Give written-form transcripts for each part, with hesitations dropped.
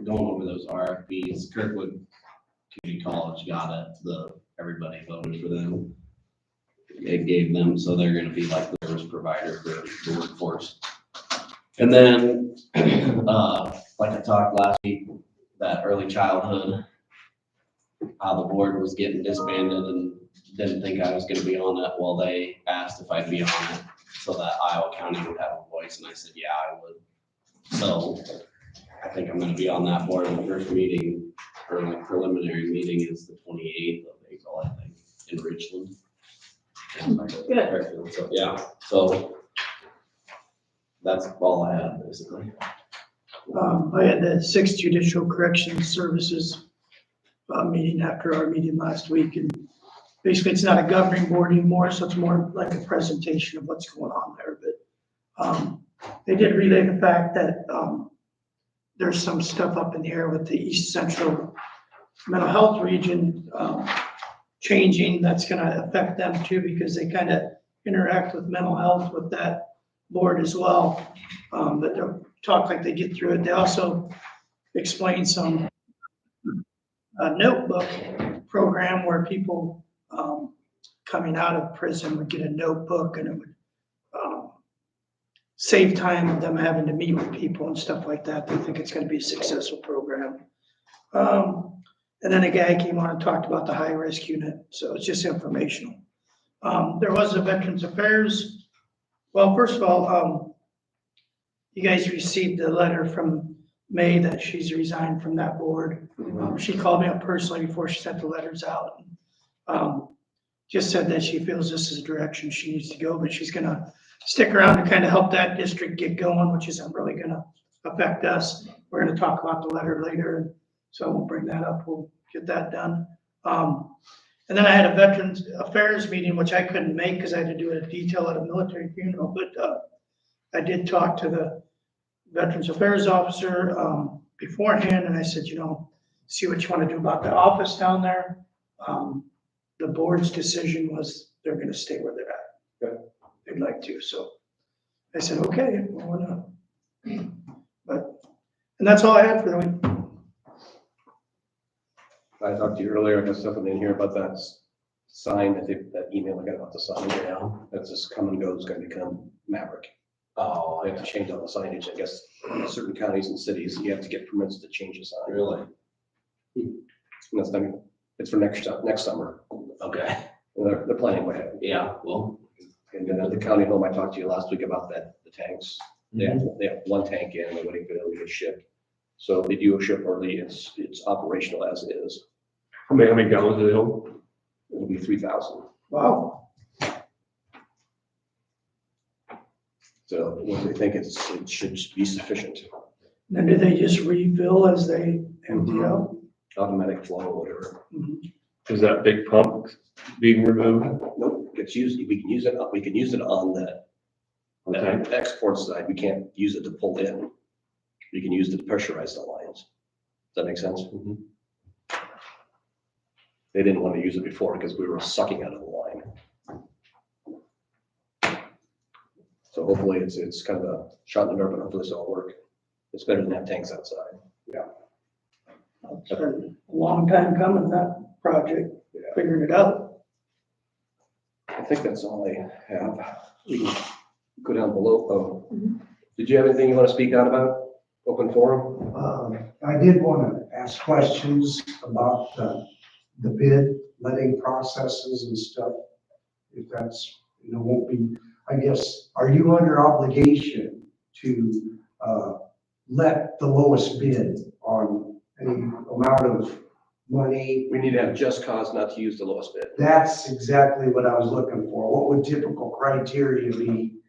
going over those RFPs. Kirkwood Community College got it, everybody voted for them. It gave them, so they're gonna be like the service provider for the workforce. And then, like I talked last week, that early childhood, how the board was getting disbanded and didn't think I was gonna be on it. Well, they asked if I'd be on it so that Iowa County would have a voice, and I said, yeah, I would. So I think I'm gonna be on that board. The first meeting, or like preliminary meeting, is the 28th of April, I think, in Richland. Good. So, yeah, so that's all I have, basically. I had the 6th Judicial Corrections Services meeting after our meeting last week, and basically it's not a governing board anymore, so it's more like a presentation of what's going on there, but they did relay the fact that there's some stuff up in the air with the East Central Mental Health Region changing. That's gonna affect them too, because they kind of interact with mental health with that board as well. But they'll talk like they get through it. They also explain some notebook program where people coming out of prison would get a notebook, and it would save time of them having to meet with people and stuff like that. They think it's gonna be a successful program. And then a guy came on and talked about the high-risk unit, so it's just informational. There was a Veterans Affairs. Well, first of all, you guys received the letter from May that she's resigned from that board. She called me up personally before she sent the letters out. Just said that she feels this is the direction she needs to go, but she's gonna stick around to kind of help that district get going, which isn't really gonna affect us. We're gonna talk about the letter later, so we'll bring that up. We'll get that done. And then I had a Veterans Affairs meeting, which I couldn't make because I had to do a detail at a military funeral, but I did talk to the Veterans Affairs officer beforehand, and I said, see what you want to do about the office down there. The board's decision was they're gonna stay where they're at. They'd like to, so I said, okay, well, why not? And that's all I had for the week. I talked to you earlier, I got something in here about that sign, that email I got about the sign. Yeah. That's just come and go, it's gonna become Maverick. Oh, They have to change all the signage, I guess, in certain counties and cities, you have to get permits to change the sign. really? And that's, it's for next summer. Okay. They're planning ahead. Yeah, well. And then at the county home, I talked to you last week about the tanks. They have one tank in, they're waiting for them to get shipped. So if they do ship early, it's operational as is. How many gallons do they hold? It'll be 3,000. Wow. So what they think it should be sufficient. Then do they just refill as they empty out? Automatic flow or whatever. Is that big pump being removed? Nope, it's used, we can use it on the export side. We can't use it to pull in. We can use it to pressurize the lines. Does that make sense? They didn't want to use it before because we were sucking out of the line. So hopefully it's kind of a shot in the dark, but hopefully this will all work. It's better than have tanks outside. It's been a long time coming, that project, figuring it out. I think that's all I have. We can go down below. Did you have anything you want to speak out about? Open forum? I did want to ask questions about the bid letting processes and stuff. If that's, won't be, I guess, are you under obligation to let the lowest bid on any amount of money? We need to have just cause not to use the lowest bid. That's exactly what I was looking for. What would typical criteria be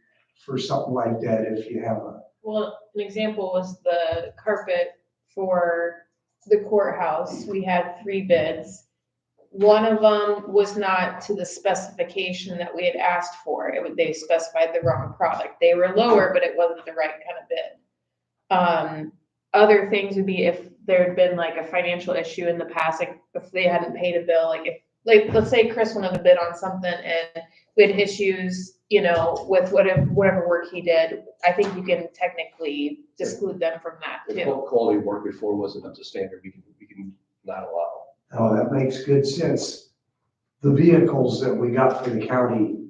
for something like that if you have a? Well, an example was the carpet for the courthouse. We had 3 bids. One of them was not to the specification that we had asked for. They specified the wrong product. They were lower, but it wasn't the right kind of bid. Other things would be if there had been like a financial issue in the past, like if they hadn't paid a bill, like if like, let's say Chris wanted to bid on something and we had issues, with whatever work he did, I think you can technically exclude them from that If too. quality of work before wasn't up to standard, we can not allow. Oh, that makes good sense. The vehicles that we got for the county,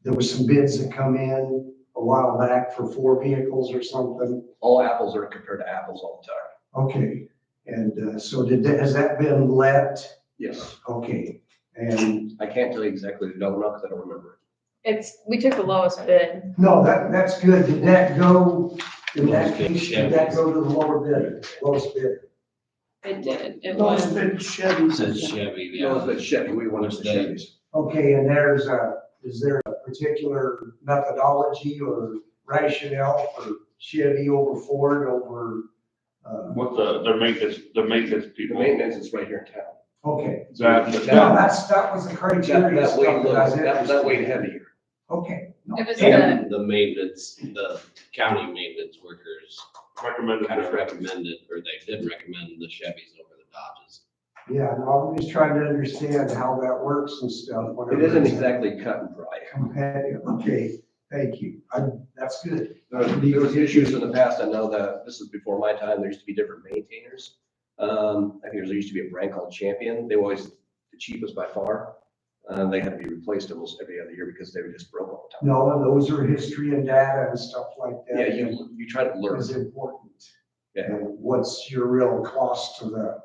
there was some bids that come in a while back for 4 vehicles or something. All apples are compared to apples all the time. Okay, and so has that been let? Yes. Okay, and I can't tell you exactly the dollar amount because I don't remember We took the lowest bid. no, that's good. Did that go, in that Lowest bid case, did that Chevys. go to the lower bid, lowest bid? It did. It Those was. big Chevys. Says Chevy, it. No, yeah. it's Chevy, we wanted the Chevys. Okay, and is there a particular methodology or rationale for Chevy over Ford over, What their maintenance The people. maintenance is right here in town. okay. That, No, that was the criteria That way stuff that I was that way interested in. heavier. Okay. no. It was And the maintenance, the county maintenance workers recommended. kind of recommended, or they did recommend the Chevys over the Dodges. Yeah, no, I'm just trying to understand how that works and stuff. It whenever isn't it's exactly cut and dry. competitive. Okay, thank you. That's good. There was issues in the past, I know that, this is before my time, there used to be different maintainers. I think there used to be a brand called Champion, they were always the cheapest by far. They had to be replaced almost every other year because they were just broke all the time. No, those are history and data and stuff like that. Yeah, you try to learn. Is important. Yeah. And what's your real cost to the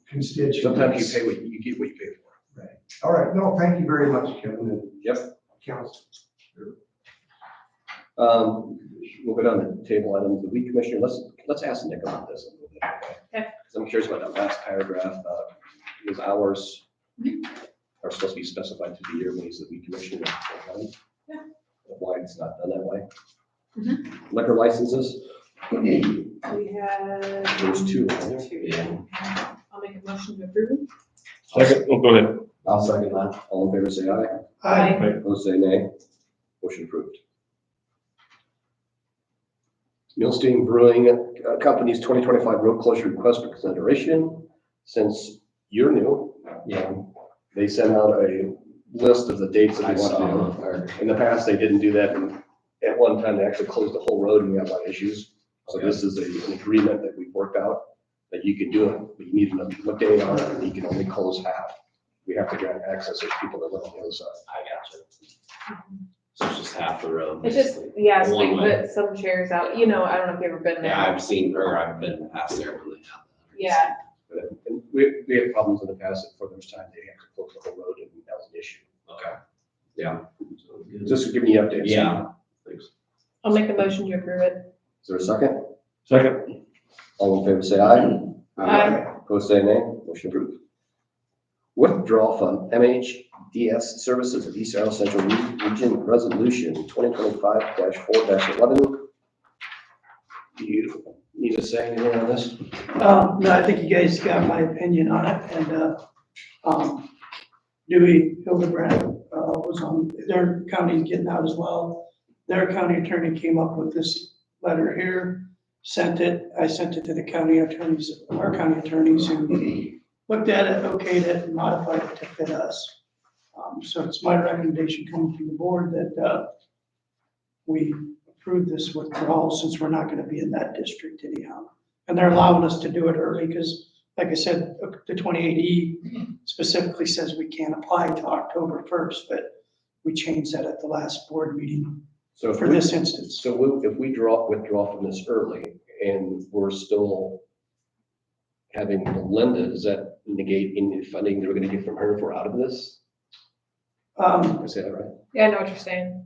constituents? Sometimes you pay what you get what you pay for. All right, no, thank you very much, Kevin and Yep. council. We'll go down to table items, the weed commissioner, let's ask Nick about this a little bit. Okay. 'Cause I'm curious about that last paragraph, his hours are supposed to be specified to the year when he's the weed commissioner. Yeah. Why it's not done that way. Mhm. Liquor licenses, We had there's 2 on there. 2. I'll make a motion to approve. Second, oh, go ahead. I'll second that. All in favor, say aye. Aye. Opposed, say nay. Motion approved. Millstein Brewing Company's 2025 road closure request for consideration. Since you're new, they sent out a list of the dates that I they want saw, to or, do. In the past, they didn't do that, and at one time, they actually closed the whole road and we had a lot of issues. So this is an agreement that we've worked out, that you can do it, but you need to know what day on it, and you can only close half. We have to grant access to people that live on the other side. I got you. So it's just half the road. It's just, yeah, so they One way. put some chairs out, I don't know if you've ever been Yeah, there. I've seen, or I've been past there when they have that. Yeah, And we had problems in the past, that for those times, they actually closed the whole road, and that was an issue. Okay. Yeah. Just giving you updates. Yeah. Thanks. I'll make a motion to approve it. Is there a second? Second. All in favor, say aye. Aye. Opposed, say nay. Motion approved. Withdrawal from MHDS Services of East Arrow Central Region Resolution 2025-4-11. Do you need to say anything on this? No, I think you guys got my opinion on it, and, Dewey Hildebrand, was on, their county's getting out as well. Their county attorney came up with this letter here, I sent it to the county attorneys, our county attorneys, who looked at it, okayed it, and modified it to fit us. So it's my recommendation coming from the board that, we approve this withdrawal, since we're not gonna be in that district anyhow. And they're allowing us to do it early, because, like I said, the 28E specifically says we can't apply to October 1st, but we changed that at the last board meeting So if for we- this instance. So if we withdraw from this early and we're still having Linda, does that negate any funding that we're gonna get from her if we're out of this? Did I say that right? Yeah, I know what you're saying.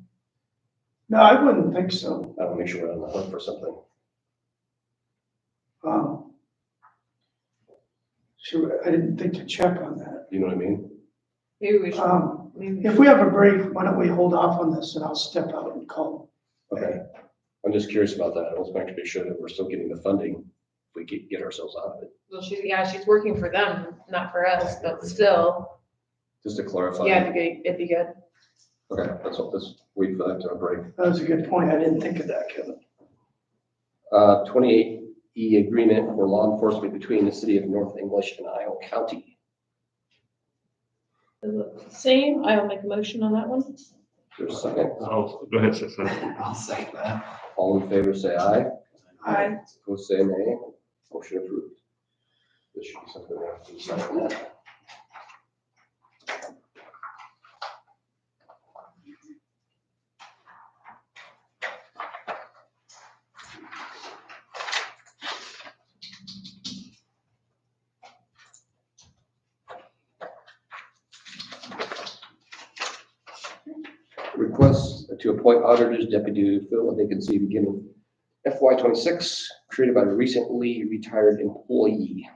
No, I wouldn't think so. I wanna make sure we're on the hook for something. Sure, I didn't think to check on that. You know what I mean? Maybe we should, Um, maybe we If should. we have a break, why don't we hold off on this, and I'll step out and call. Okay. I'm just curious about that. I was making to be sure that we're still getting the funding if we get ourselves out of it. Well, she's working for them, not for us, but still, Just to clarify. yeah, it'd be good. Okay, let's wait for that to break. That was a good point. I didn't think of that, Kevin. 28E agreement for law enforcement between the city of North English and Iowa County. They look the same. I'll make a motion on that one. There's a second. Oh, go ahead, Susan. I'll say that. All in favor, say aye. Aye. Opposed, say nay. Motion approved. This should be something we have to decide. Request to appoint auditors deputy to fill a vacancy beginning FY '26, created by a recently retired employee.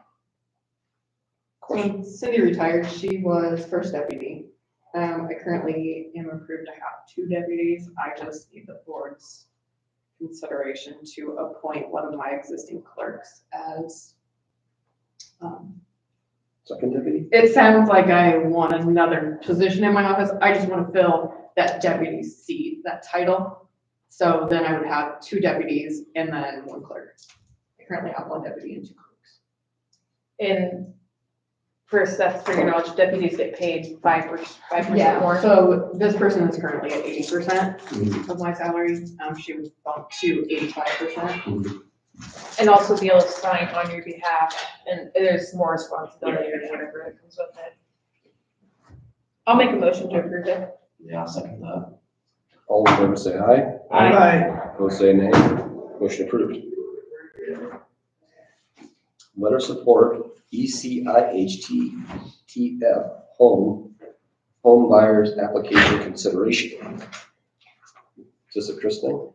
Question? When Cindy retired, she was first deputy. I currently am approved to have 2 deputies. I just need the board's consideration to appoint one of my existing clerks as, Second deputy? it sounds like I want another position in my office. I just want to fill that deputy seat, that title. So then I would have 2 deputies and then 1 clerk. I currently have 1 deputy and 2 clerks. And first, that's for your knowledge, deputies get paid 5% Yeah, more. so this person is currently at 80% of my salary. She was bumped to 85%. And also be able to sign on your behalf, and there's more responsibility or whatever that comes with it. I'll make a motion to approve it. Yeah, I'll second that. All in favor, say aye. Aye. Opposed, say nay. Motion approved. Letter support, ECIHTTF home buyers application consideration. Is this a Kristen?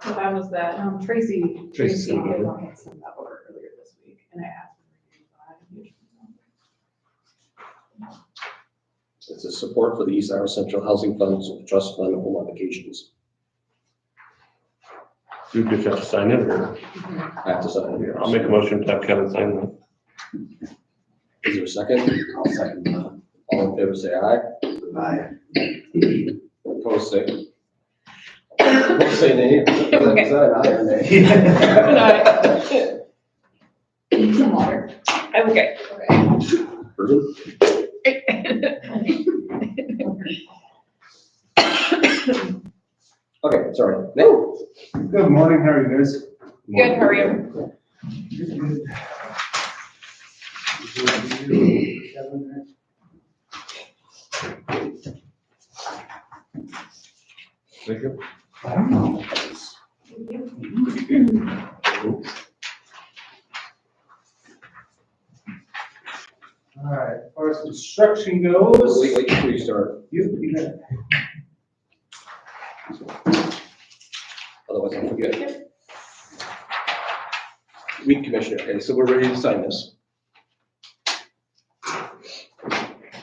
So that was that. Tracy Tracy had sent it over. sent that over earlier this week, and I asked her. It's a support for the East Iowa Central Housing Funds Trust Fund home applications. You just have to sign it, or I have to sign it here. I'll make a motion to have Kevin sign that. Is there a second? I'll second that. All in favor, say aye. Aye. Opposed, say. Opposed, say nay. Is that an aye or nay? Some water. Okay. Pardon? Okay, sorry. No. Good morning, how are you guys? Good, how are you? Thank you. All right, as far as construction goes. Wait before you start. You got it. Otherwise I'll forget. Weed commissioner, okay, so we're ready to sign this.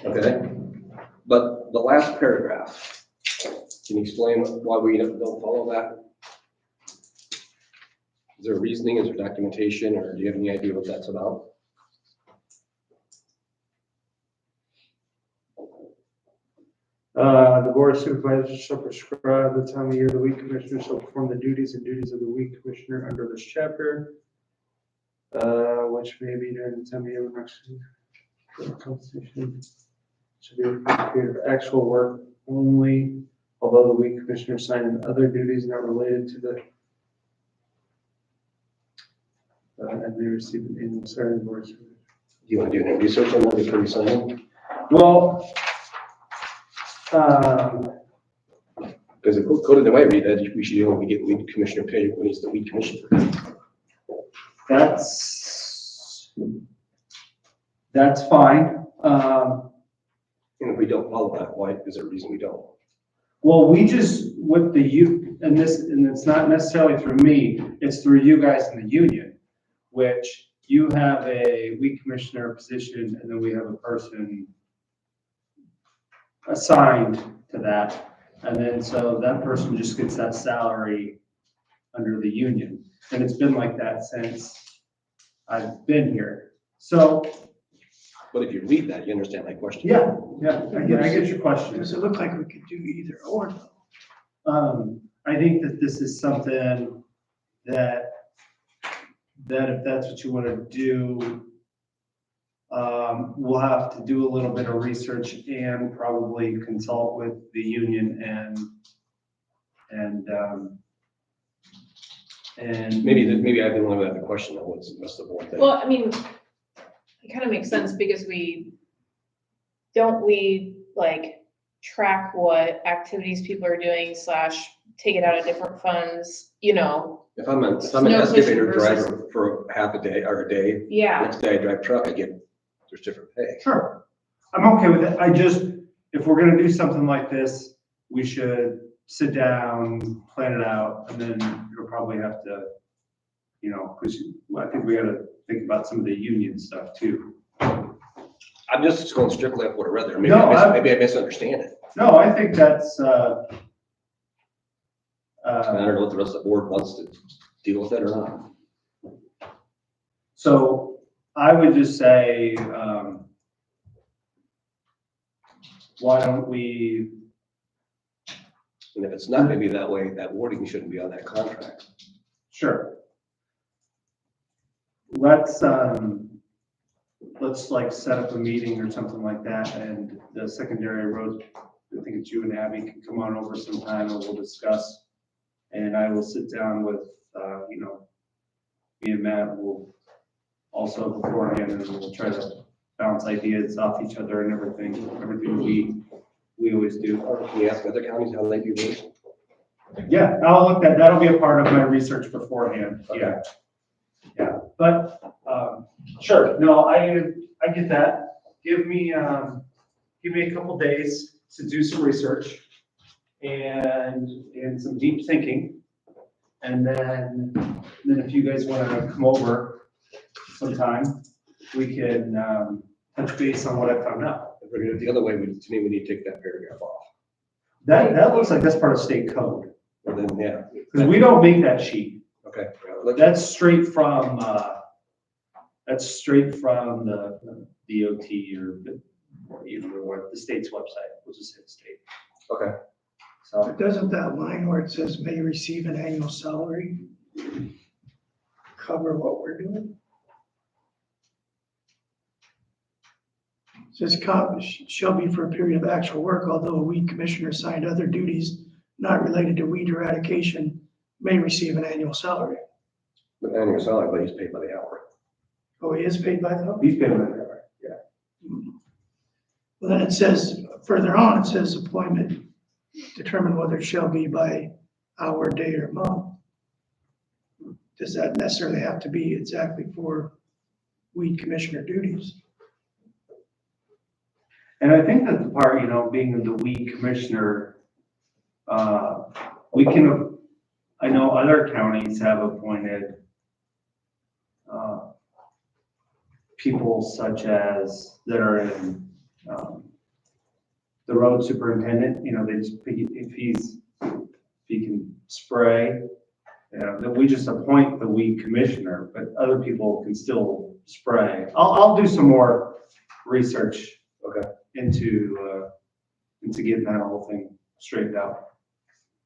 Okay, but the last paragraph, can you explain why we don't follow that? Is there reasoning, is there documentation, or do you have any idea what that's about? The board of supervisors shall prescribe the time of year the weed commissioner shall perform the duties of the weed commissioner under this chapter, which may be during the time of year when actually the constitution should be a period of actual work only, although the weed commissioner assigned other duties not related to the and they receive an annual salary board. Do you want to do any research on that before you sign it? Well, Because according to my read, that we should only get weed commissioner paid when he's the weed commissioner. that's fine. And if we don't follow that, why is there a reason we don't? Well, we just, with the and it's not necessarily through me, it's through you guys in the union, which you have a weed commissioner position and then we have a person assigned to that. And then so that person just gets that salary under the union. And it's been like that since I've been here. So, But if you read that, you understand my question. yeah, I get your question. Does it look like we could do either or though? I think that this is something that if that's what you want to do, We'll have to do a little bit of research and probably consult with the union and Maybe I didn't want to have the question, though, what's the board thing? Well, I mean, it kind of makes sense because don't we like track what activities people are doing / take it out of different funds, you know? If I'm an Snow pushing excavator versus- driver for half a day or a day, Yeah, next day I drive truck, there's different pay. Sure, I'm okay with it. If we're gonna do something like this, we should sit down, plan it out, and then you'll probably have to, because I think we gotta think about some of the union stuff too. I'm just going strictly off what I read there. Maybe No, maybe I misunderstand it. No, I think that's, I don't know what the rest of the board wants to deal with it or not. so I would just say, why don't we, And if it's not maybe that way, that wording shouldn't be on that contract. sure. Let's like set up a meeting or something like that, and the secondary roads, I think it's you and Abby can come on over sometime and we'll discuss. And I will sit down with, me and Matt will also beforehand, and we'll try to bounce ideas off each other and everything we always do. Or can you ask other counties how they do this? Yeah, that'll be a part of my research beforehand, yeah. Yeah, but, sure, no, I get that. Give me a couple days to do some research and some deep thinking. And then if you guys wanna come over sometime, we can, touch base on what I found out. If we're gonna do it the other way, to me, we need to take that paragraph off. That looks like that's part of state code, Well, then, yeah, because we don't make that sheet. okay. Let's- That's straight from the DOT or the state's website, we'll just hit state. Okay. So, But doesn't that line where it says may receive an annual salary cover what we're doing? It says shall be for a period of actual work, although a weed commissioner assigned other duties not related to weed eradication may receive an annual salary. But annual salary, but he's paid by the hour. Oh, he is paid by the hour? he's been in there, yeah. Well, then it says, further on, it says appointment, determine whether it shall be by hour, day, or month. Does that necessarily have to be exactly for weed commissioner duties? And I think that the part, being the weed commissioner, we can, I know other counties have appointed people such as that are in the road superintendent, they just, if he can spray, then we just appoint the weed commissioner, but other people can still spray. I'll do some more research. Okay. Into getting that whole thing straightened out.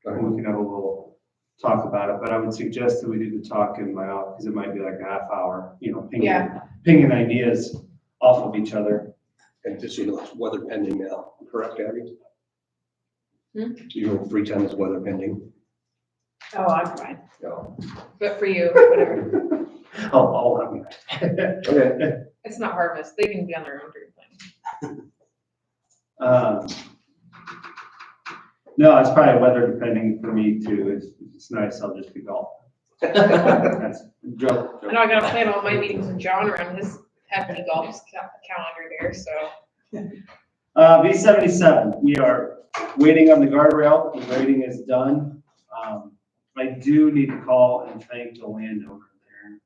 And we can have a little talk about it, but I would suggest that we do the talk in my office, because it might be like a half hour, pinging ideas off of each other. And just, it's weather pending now, correct, Abby? Your free time is weather pending. oh, I'm fine, No. but for you, whatever. Oh, I mean. Okay. It's not harvest, they can be on their own during thing. No, it's probably weather depending for me too. It's nice, I'll just be golfing. That's a joke. I know I gotta plan all my meetings with John around his hefty golf calendar there, so. V77, we are waiting on the guardrail. The grading is done. I do need to call and thank the landowner there.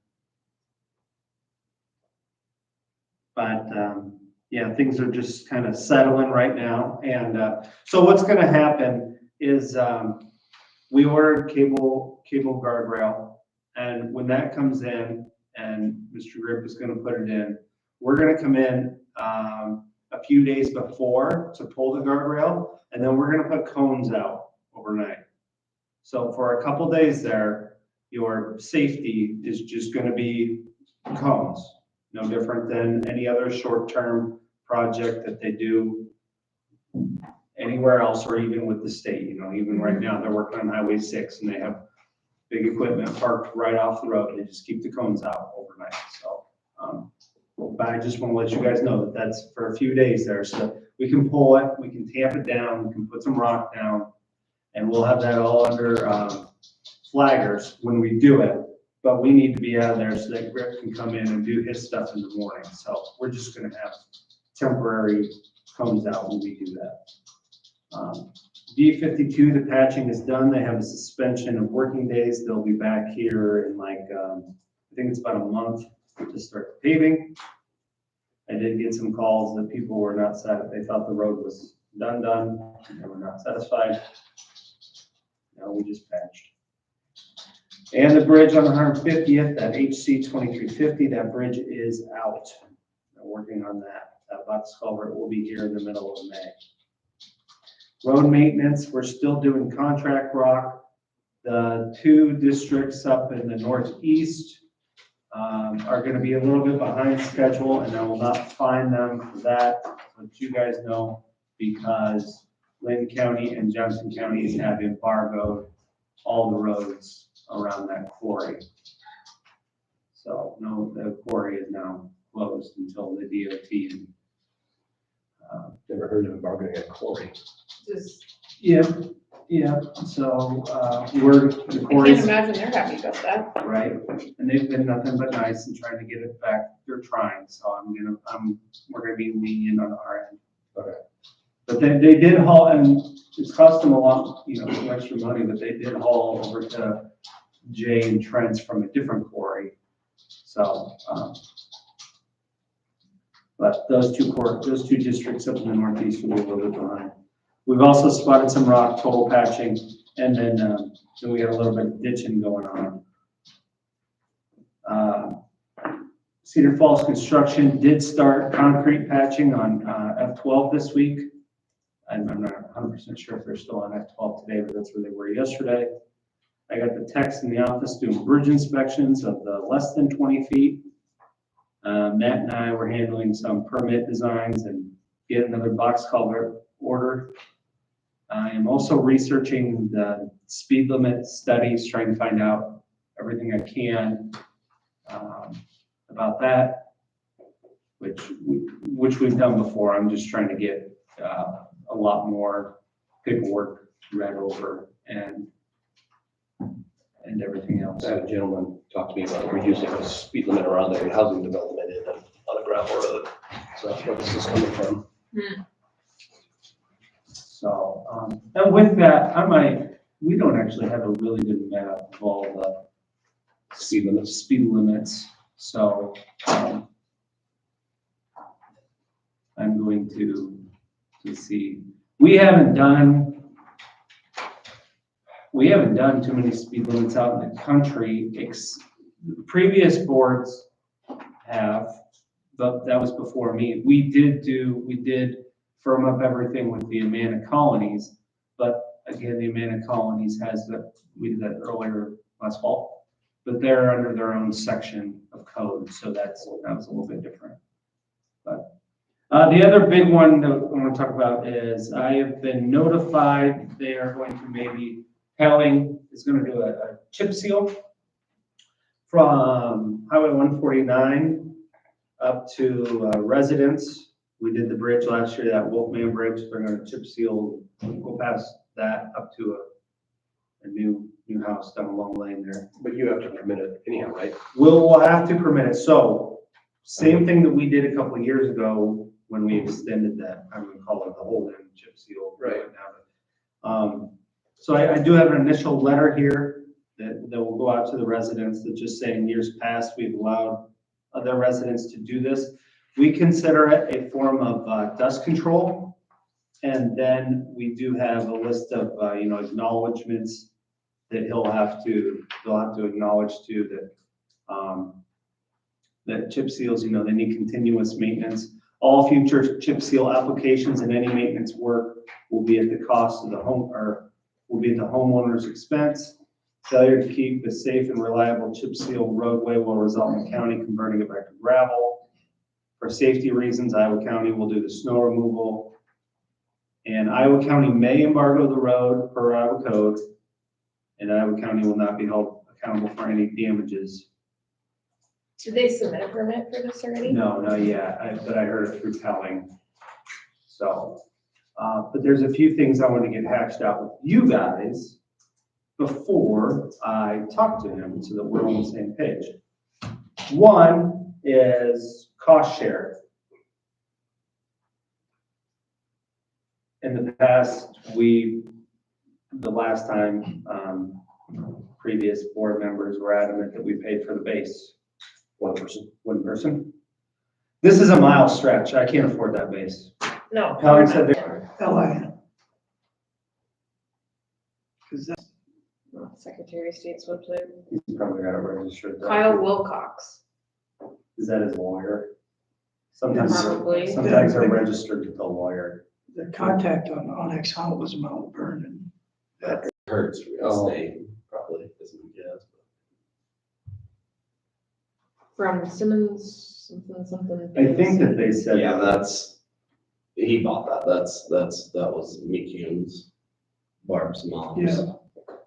But, yeah, things are just kind of settling right now. And, so what's gonna happen is, we ordered cable guardrail. And when that comes in and Mr. Grip is gonna put it in, we're gonna come in, a few days before to pull the guardrail, and then we're gonna put cones out overnight. So for a couple days there, your safety is just gonna be cones. no different than any other short-term project that they do anywhere else or even with the state. Even right now, they're working on Highway 6 and they have big equipment parked right off the road. They just keep the cones out overnight. So, but I just want to let you guys know that that's for a few days there. So we can pull it, we can tamp it down, we can put some rock down, and we'll have that all under flaggers when we do it. But we need to be out of there so that Griff can come in and do his stuff in the morning. So we're just gonna have temporary cones out when we do that. D52, the patching is done. They have a suspension of working days. They'll be back here in I think it's about a month to start paving. I did get some calls that people were not satisfied. They thought the road was done. They were not satisfied. No, we just patched. And the bridge on 150th, that HC 2350, that bridge is out. They're working on that. That box culvert will be here in the middle of May. Road maintenance, we're still doing contract rock. The 2 districts up in the northeast are going to be a little bit behind schedule, and I will not fine them for that, let you guys know, because Lynn County and Johnson counties have embargoed all the roads around that quarry. So no, the quarry is now closed until the DOT. Never heard of embargoing a quarry. Yeah, so, we're, the I can't quarries, imagine they're happy about that. right, and they've been nothing but nice and trying to get it back. They're trying, so we're gonna be lenient on our end. Okay. But they did haul, and it's cost them a lot, some extra money, but they did haul over to Jay and Trent's from a different quarry. So, but those two districts up in the northeast will be a little bit behind. We've also spotted some rock, total patching, and then we got a little bit of ditching going on. Cedar Falls Construction did start concrete patching on F12 this week. I'm not 100% sure if they're still on F12 today, but that's where they were yesterday. I got the techs in the office doing bridge inspections of the less than 20 feet. Matt and I were handling some permit designs and getting another box culvert ordered. I am also researching the speed limit studies, trying to find out everything I can about that, which we've done before. I'm just trying to get a lot more paperwork read over and everything else. I had a gentleman talk to me about reducing the speed limit around there in housing development on a gravel road. So that's where this is coming from. So, and with that, we don't actually have a really good map of all the Speed limits. speed limits. So, I'm going to see. We haven't done too many speed limits out in the country. Previous boards have, but that was before me. We did firm up everything with the Amana Colonies, but again, the Amana Colonies we did that earlier last fall, but they're under their own section of code, so that was a little bit different. But the other big one that I want to talk about is I have been notified they are going to Helling is going to do a chip seal from Highway 149 up to Residence. We did the bridge last year, that Wolfman Bridge. They're going to chip seal, go past that up to a new house down a long lane there. But you have to permit it anyhow, right? We'll have to permit it. So same thing that we did a couple of years ago when we extended that. I'm going to call it the whole end chip seal. Right. So I do have an initial letter here that will go out to the residents that just say in years past, we've allowed other residents to do this. We consider it a form of dust control. And then we do have a list of, acknowledgements that they'll have to acknowledge too that chip seals, they need continuous maintenance. All future chip seal applications and any maintenance work will be at the cost of the will be at the homeowner's expense. Failure to keep a safe and reliable chip seal roadway will result in the county converting it back to gravel. For safety reasons, Iowa County will do the snow removal. And Iowa County may embargo the road per Iowa code. And Iowa County will not be held accountable for any damages. Did they submit a permit for this already? No, not yet, but I heard it through telling. So, but there's a few things I want to get hashed out with you guys before I talk to him so that we're on the same page. One is cost share. In the past, the last time, previous board members were adamant that we paid for the base. One person. This is a mile stretch. I can't afford that base. No. Helen said LIN. Because that's, Secretary of State's website. He's probably got it registered. though. Kyle Wilcox. Is that his lawyer? Sometimes, Probably. sometimes they're registered with the lawyer. the contact on Onyx Hunt was Mount Vernon. That hurts real estate, probably, isn't it? Yes. From Simmons, something. I think that they said. Yeah, he bought that, that was McCune's, Barb's mom's. Yeah.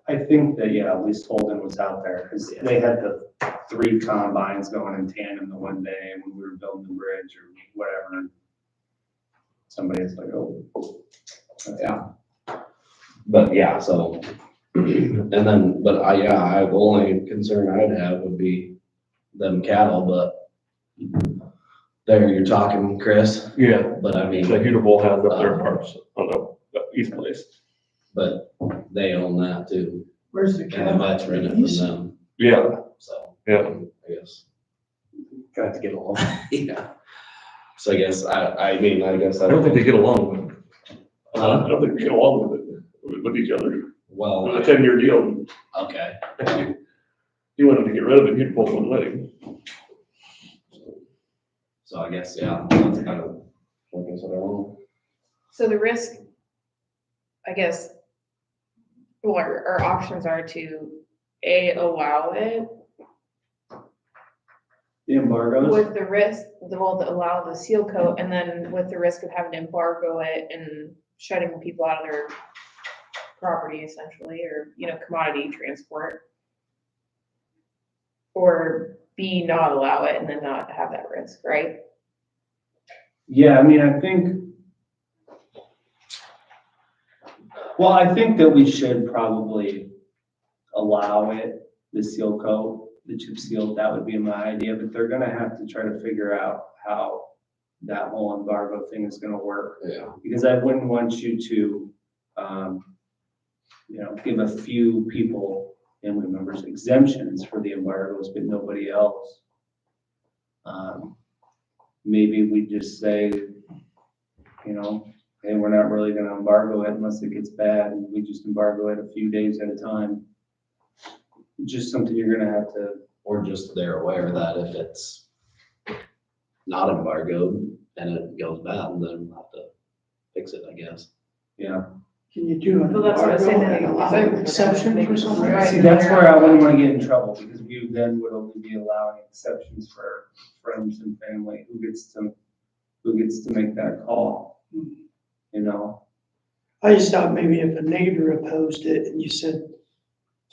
I think that, yeah, at least Holden was out there, because they had the 3 combines going in tandem the one day when we were building the bridge or whatever. and Somebody's like, oh. Yeah. But yeah, so, and then, but the only concern I'd have would be them cattle, but there you're talking, Chris, Yeah, but I mean, the Hudable has up their parts on the east place. but they own that too, Where's the and cattle? the vet's renting from them, Yeah, so, yeah. I guess. Got to get along. Yeah. So I guess, I mean, I guess. I don't think they get along with it. Huh? I don't think they get along with it, with each other. It Well, was a 10-year deal. okay, He wanted to get rid of it, Hudable wouldn't let him. so I guess, yeah, that's kind of, like I said, I don't know. So the risk, I guess, well, our options are to allow it The embargoes. with the risk, to allow the seal coat, and then with the risk of having to embargo it and shutting people out of their property essentially, or, commodity transport. Or B, not allow it and then not have that risk, right? Yeah, I mean, I think that we should probably allow it, the seal coat, the chip seal, that would be my idea, but they're gonna have to try to figure out how that whole embargo thing is gonna work. Yeah. Because I wouldn't want you to, give a few people, family members exemptions for the embargoes, but nobody else. Maybe we just say, hey, we're not really gonna embargo it unless it gets bad, and we just embargo it a few days at a time. Just something you're gonna have to, Or just they're aware that if it's not embargoed and it goes bad, then we'll have to fix it, I guess. yeah. Can you do an Well, that's what I was saying, embargo and allow like, an exception for something? Right. See, that's where I wouldn't wanna get in trouble, because we then would only be allowing exceptions for friends and family. Who gets to make that call, I just thought maybe if a neighbor opposed it and you said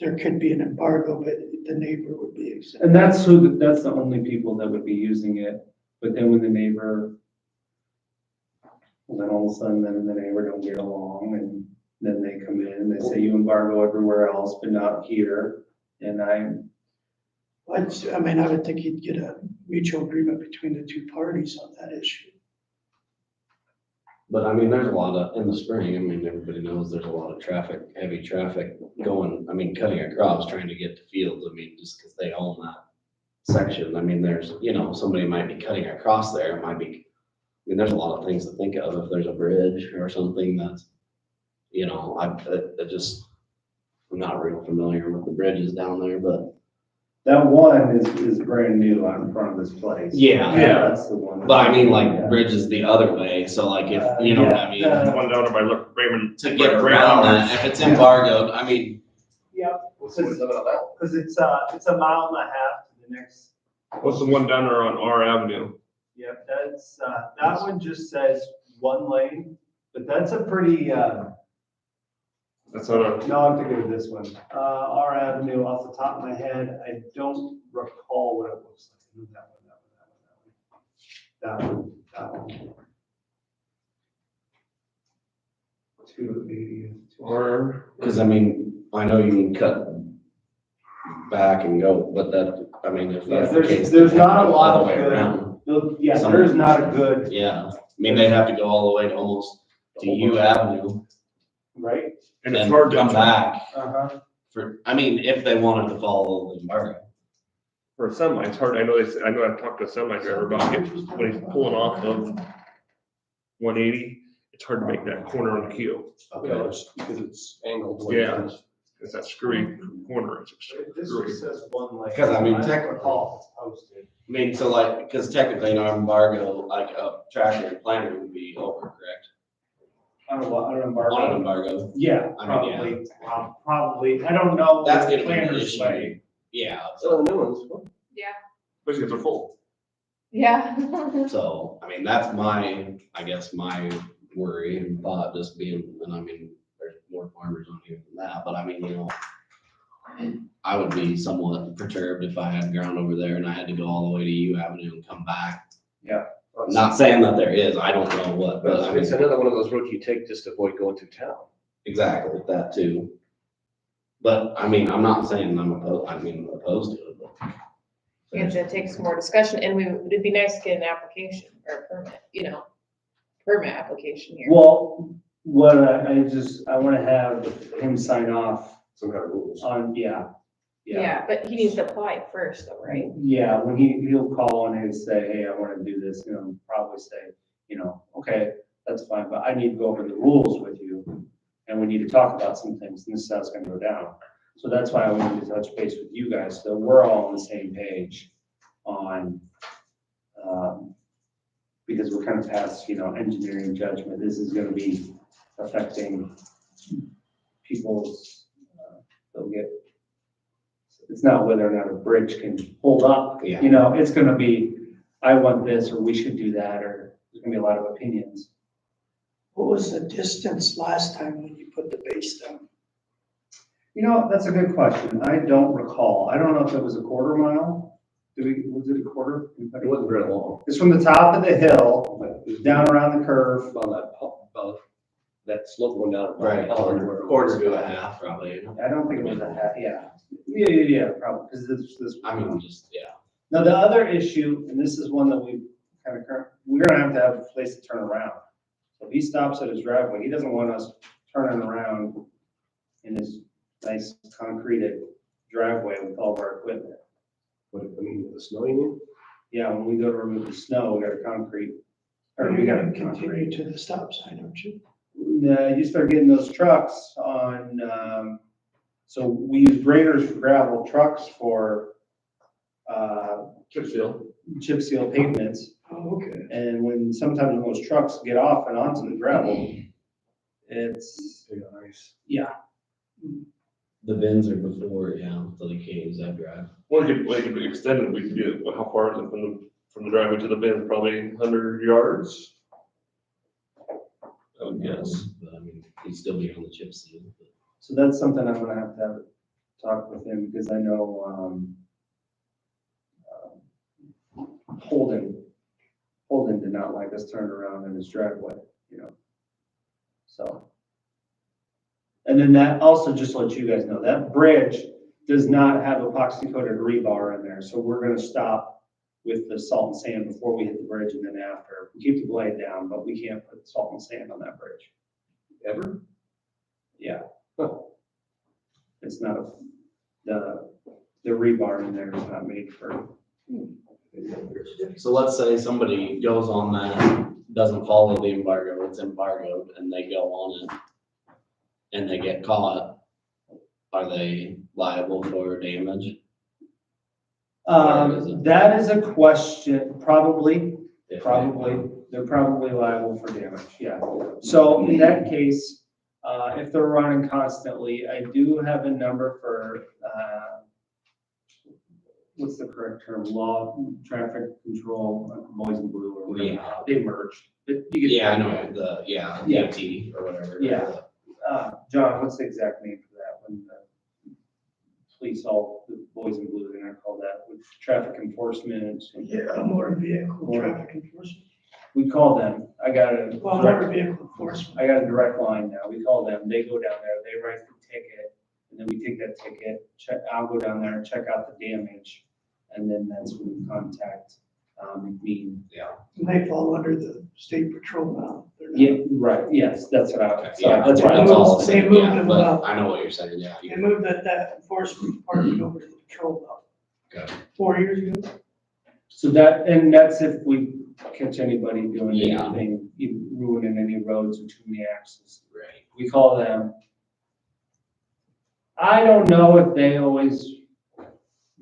there could be an embargo, but the neighbor would be exempt. And that's the only people that would be using it, but then when the neighbor, well, then all of a sudden, then the neighbor don't get along, and then they come in and they say you embargo everywhere else, but not here, and I would think you'd get a mutual agreement between the two parties on that issue. But I mean, there's a lot of, in the spring, I mean, everybody knows there's a lot of traffic, heavy traffic going, I mean, cutting across, trying to get to fields, I mean, just because they own that section. I mean, there's, somebody might be cutting across there, it might be, I mean, there's a lot of things to think of if there's a bridge or something that's, I'm not real familiar with the bridges down there, but. that one is brand new out in front of this place. Yeah. Yeah. That's the one. But I mean, like, bridges the other way, so like if, you know what I mean? Yeah. One down there by Raymond. To get around that, if it's embargoed, I mean, Because it's a mile and a half to the next. What's the one down there on R Avenue? Yep, that's, that one just says one lane, but that's a pretty, That's not a, no, I'm thinking of this one. R Avenue, off the top of my head, I don't recall what it looks like. That one. 280. or, Cause I mean, I know you can cut back and go, but that, I mean, if that's the case. There's they have to not a go lot all of the way good- around. Yeah, Some- there's not a good, Yeah, I mean, they'd have to go all the way to almost to U Avenue right? and it's and hard to. come back Uh-huh. for, I mean, if they wanted to follow the embargo. For a semi, it's hard, I know I've talked to a semi driver about when he's pulling off of 180, it's hard to make that corner on the queue. Because it's angled. Yeah. It's that screwy corner, it's This screwy. just says one lane. Because, I mean, don't technically- recall if it's posted. I mean, so like, because technically an embargo, like a tractor and planter would be over, correct? I don't know, On an embargo. embargo, Yeah, I mean, yeah. probably, I don't know. that's the gonna be an planner's issue. way. Yeah, So the new ones, Especially if they're full. Yeah. so, I mean, that's my, I guess, my worry and thought just being, and I mean, there's more farmers on here than that, but I mean, you know, I would be somewhat perturbed if I had ground over there and I had to go all the way to U Avenue and come back. Not saying that there is, I don't know what, but I but it's mean, another one of those roads you take just to avoid going through town. exactly, that too. But, I mean, I'm not saying I'm opposed to it, but. It takes more discussion and it'd be nice to get an application or a permit, permit application here. Well, what I wanna have him sign off Some kind of rules. on, yeah. Yeah, but he needs to apply first though, right? Yeah, when he'll call and he'll say, hey, I wanna do this, probably say, okay, that's fine, but I need to go over the rules with you. And we need to talk about some things, and this is how it's gonna go down. So that's why I wanted to touch base with you guys, so we're all on the same page on, because we're kind of past, engineering judgment, this is gonna be affecting people's, they'll get, it's not whether or not a bridge can hold up, Yeah. it's gonna be, I want this, or we should do that, or there's gonna be a lot of opinions. What was the distance last time when you put the base down? That's a good question. I don't recall. I don't know if it was a quarter mile. Was it a quarter? It wasn't very long. It's from the top of the hill, down around the curve. About that slope going down. Right, quarter to a half probably. I don't think it was a half, yeah. Yeah, probably, because this. I mean, just, yeah. Now, the other issue, and this is one that we we're gonna have to have a place to turn around. So if he stops at his driveway, he doesn't want us turning around in his nice concreted driveway with all of our equipment. What, I mean, with the snow, you mean? Yeah, when we go to remove the snow, we got a concrete, or You're we got gonna a continue concrete. to the stop sign, aren't you? You start getting those trucks on, so we use graders for gravel, trucks for, Chip seal. chip seal pavements. Oh, okay. And sometimes when those trucks get off and onto the gravel, it's, Nice. yeah, The bins are before, yeah, so they can't use that drive. Well, we could extend it, we could do it, how far is it from the driveway to the bin, probably 100 yards? I would guess. But I mean, he'd still be on the chip seal. but- so that's something I'm gonna have to have a talk with him, because I know, Holden did not like us turning around in his driveway, so. And then that also, just to let you guys know, that bridge does not have epoxy coated rebar in there, so we're gonna stop with the salt and sand before we hit the bridge and then after. We keep the blade down, but we can't put salt and sand on that bridge. Ever? Yeah. Huh. It's not, the rebar in there is not made for, So let's say somebody goes on that, doesn't follow the embargo, it's embargoed, and they go on it, and they get caught, are they liable for damage? Or is it- that is a question, probably, if they- they're probably liable for damage, yeah. So in that case, if they're running constantly, I do have a number for, what's the correct term, law, traffic control, boys in blue or whatever, Yeah. they merged. But you get- Yeah, I know, Yeah. DOT or whatever. Yeah. John, what's the exact name for that, when the police, all, the boys in blue, they're not called that, with traffic enforcement? Yeah, motor vehicle traffic enforcement. We call them, I got a. Well, motor vehicle enforcement. I got a direct line now, we call them, they go down there, they write the ticket, and then we take that ticket, I'll go down there and check out the damage, and then that's when we contact, McBean. And they fall under the state patrol now. They're not- Yeah, right, yes, that's what I, so Yeah, that's what I that's all. was. They moved Yeah, them but up. I know what you're saying, yeah. They moved that enforcement department over to the patrol now. Okay. 4 years ago. So that, and that's if we catch anybody doing Yeah. anything, ruining any roads or too many accidents. Right. We call them. I don't know if they always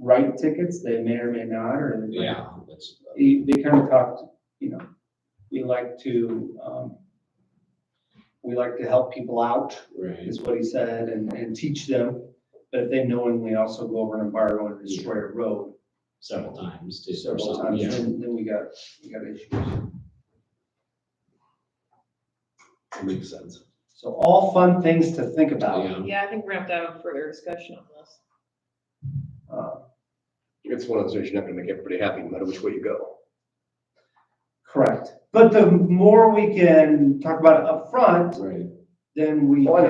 write tickets, they may or may not, or. Yeah, that's, They kind of talked, we like to help people out, right. is what he said, and teach them. But if they knowingly also go over an embargo and destroy a road Several times too. or several something, times, yeah. then we got issues. That makes sense. So all fun things to think about. Yeah. Yeah, I think we're gonna have to have a further discussion on this. It's one of those things you're not gonna make everybody happy no matter which way you go. Correct. But the more we can talk about it up front, Right. then we Oh, I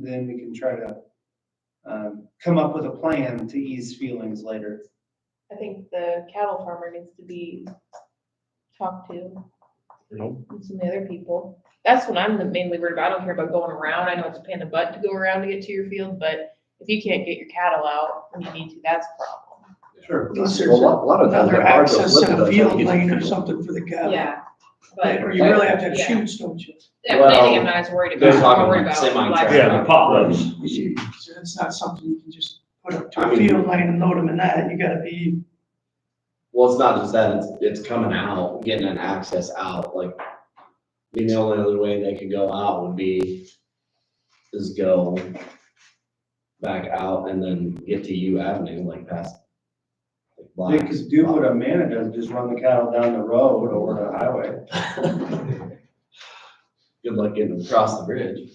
can try to come up with a plan to ease feelings later. I think the cattle farmer needs to be talked to. And some of the other people. That's what I'm mainly worried about. I don't care about going around. I know it's a pain in the butt to go around to get to your field, but if you can't get your cattle out when you need to, that's a problem. Sure. Unless Well, there's a lot of times another the embargo's access lifted in a on field trying to get lane or people. something for the cattle. Yeah, but. Or you really have to have Yeah. chutes, don't you? Yeah, planting, I'm not as worried about. They're I'm more worried talking about semi-tractor. livestock. Yeah, the potholes. So it's not something you can just put up to I a mean- field lane and load them in that. You gotta be, Well, it's not just that, it's coming out, getting an access out, like, I mean, the only other way they could go out would be is go back out and then get to U Avenue, like past. like, They could do what Amanda does, just run the cattle down the road over the highway. Black. Good luck getting across the bridge.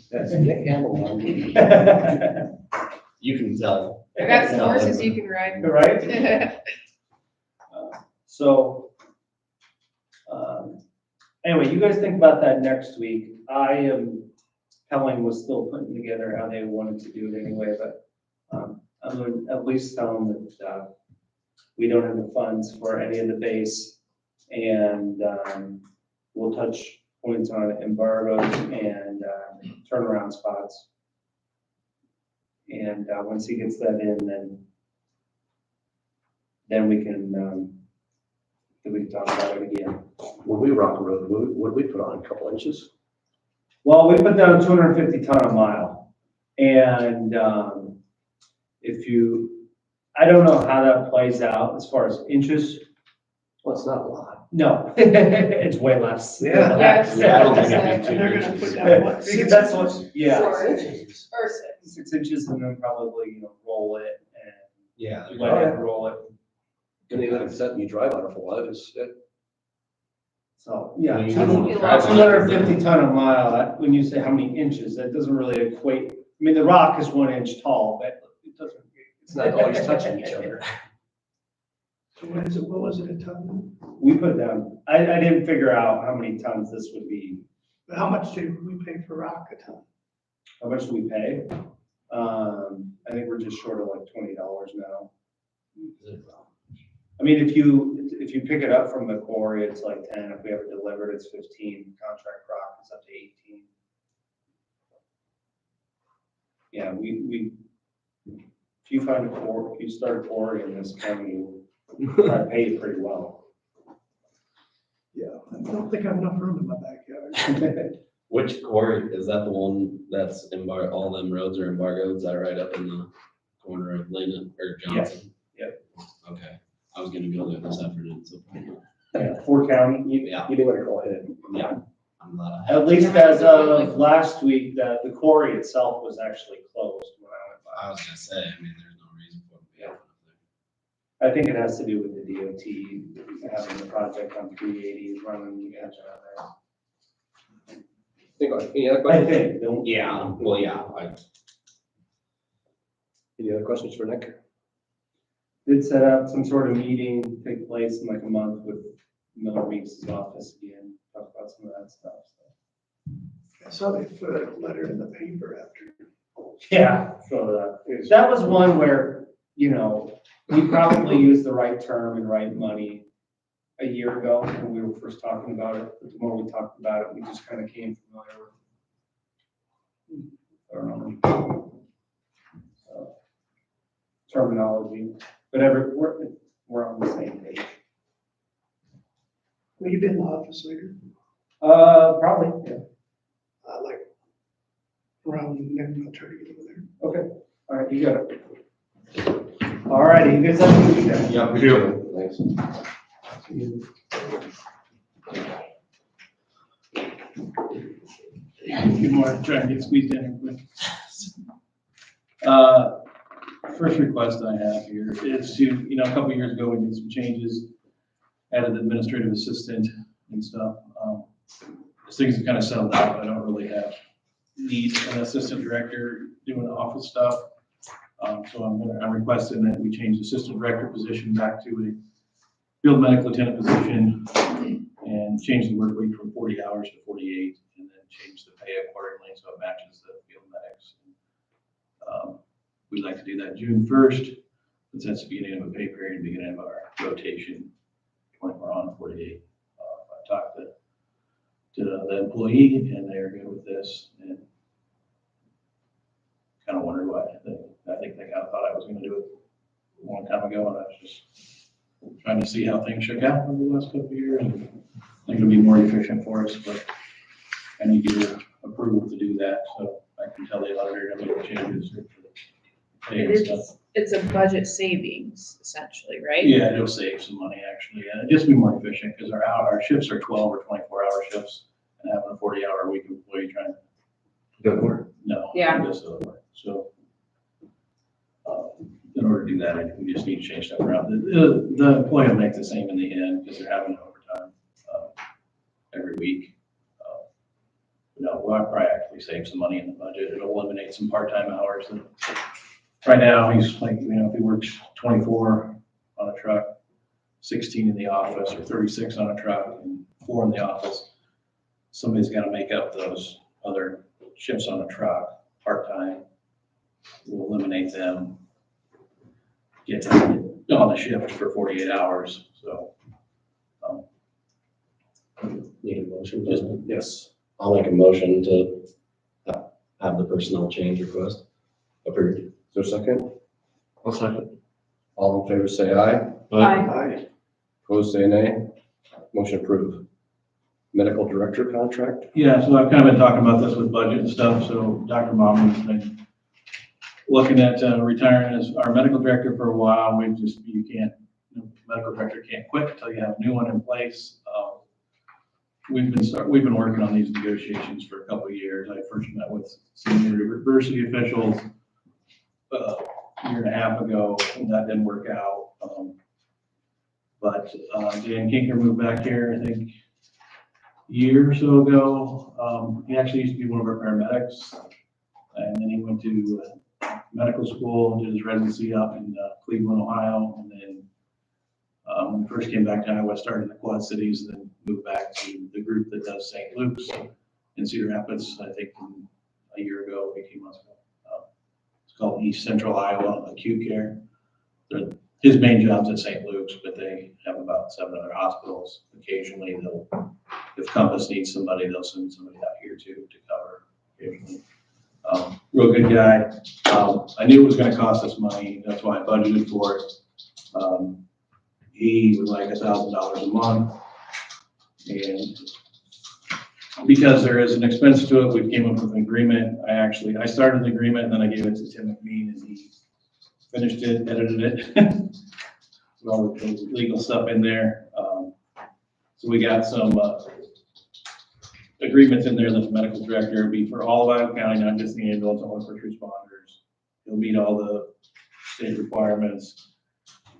You can tell. I got some horses you can ride. Right? So, anyway, you guys think about that next week. Helen was still putting together how they wanted to do it anyway, but, I'm going to at least tell them that, we don't have the funds for any of the base. And, we'll touch points on embargoes and, turnaround spots. And, once he gets that in, then we can talk about it again. When we rock a road, what do we put on, a couple inches? Well, we put down 250 ton a mile. And, I don't know how that plays out as far as inches. Well, it's not a lot. No, it's way less. Yeah. Yeah, Yeah, I don't think it's, it'd be too and they're much. gonna put down what, Because 6 that's inches? what, yeah, Or six. 6 inches and then probably, roll it Yeah. and let it roll it. And they let it set and you drive on it for a while, So, yeah. Well, you don't wanna Two drive on it, 250 ton a mile, when you say how many inches, that doesn't really equate. I mean, the rock is 1 inch tall, but it doesn't. it's not always touching each other. So what was it a ton? We put down, I didn't figure out how many tons this would be. How much did we pay for rock a ton? How much do we pay? I think we're just short of like $20 now. I mean, if you pick it up from the quarry, it's like 10. If we have it delivered, it's 15. Contract rock is up to 18. Yeah, if you find if you start a quarry in this county, you probably pay it pretty well. Yeah, I don't think I have enough room in my backyard. Which quarry, is that the one that's all them roads are embargoed, is that right up in the corner of Lena or Johnson? Yep. Okay, I was gonna go there this afternoon, so, Yeah, Fort County, yeah, You didn't want to go ahead. yeah, I'm glad. at least as of last week, the quarry itself was actually closed when I went by. I was gonna say, I mean, there's no reason for it to be open up I think it has to do with the DOT, having the project on 380, running the edge out Any other there. I questions? think, don't. Yeah, well, yeah, Any other questions for Nick? Did set up some sort of meeting, take place in like a month with Miller Weeks' office again, talk about some of that stuff. So. I saw they put a letter in the paper after. Yeah, so that was one where, you know, we probably used the right term and right money a year ago when we were first talking about it, but the more we talked about it, we just kind of came familiar with so, terminology, but we're on the same page. Will you be in the office later? Probably, yeah. Like around noon, I'll try to get over there. Okay, all right, you got it. All righty, you guys have a good weekend. yeah. We do. Thanks. Good morning, try and get squeezed in here quick. First request I have here is to, a couple of years ago, we made some changes, added administrative assistant and stuff. As things have kind of settled out, I don't really have need an assistant director doing office stuff. So I'm requesting that we change the assistant director position back to a field medical lieutenant position and change the work week from 40 hours to 48, and then change the pay accordingly so it matches the field medics. We'd like to do that June 1st, since that's the beginning of a pay period, beginning of our rotation, 24 on, 48. I talked to the employee, and they're good with this, and kind of wondered why. I think they kind of thought I was going to do it a long time ago, and I was just trying to see how things shook out over the last couple of years. And I think it'll be more efficient for us, but I need your approval to do that, so I can tell the auditor to make the changes. For the pay and stuff. It's a budget savings essentially, right? Yeah, it'll save some money actually, and just be more efficient, because our shifts are 12 or 24-hour shifts, and having a 40-hour week employee trying to, Good work. no. Yeah. It doesn't work. So, in order to do that, we just need to change that around. The employee will make the same in the end, because they're having overtime every week. We'll probably actually save some money in the budget. It'll eliminate some part-time hours. Right now, he's like, if he works 24 on a truck, 16 in the office, or 36 on a truck, and 4 in the office, somebody's got to make up those other shifts on a truck, part-time. We'll eliminate them, get on the shift for 48 hours, so. Need a motion? Just- Yes. I'll make a motion to have the personnel change request approved. Is there a second? I'll second. All in favor, say aye. Aye. Opposed, say nay. Motion approved. Medical director contract? Yeah, so I've kind of been talking about this with budget and stuff, so Dr. Mom's been looking at retiring as our medical director for a while. Medical director can't quit until you have a new one in place. We've been working on these negotiations for a couple of years. I first met with senior university officials a year and a half ago, and that didn't work out. But Dan Kinker moved back here, I think, a year or so ago. He actually used to be one of our paramedics, and then he went to medical school and did his residency up in Cleveland, Ohio, and then when we first came back to Iowa, started in the Quad Cities, and then moved back to the group that does St. Luke's in Cedar Rapids, I think a year ago, 18 months ago. It's called East Central Iowa Acute Care. His main job's at St. Luke's, but they have about 7 other hospitals. Occasionally, if Compass needs somebody, they'll send somebody out here too to cover occasionally. Real good guy. I knew it was gonna cost us money, that's why I budgeted for it. He would like $1,000 a month. And because there is an expense to it, we came up with an agreement. I started the agreement, and then I gave it to Tim McMean, and he finished it, edited it. With all the legal stuff in there. So we got some agreements in there that the medical director will be for all of Iowa County, not just the ambulance, all the first responders. He'll meet all the state requirements.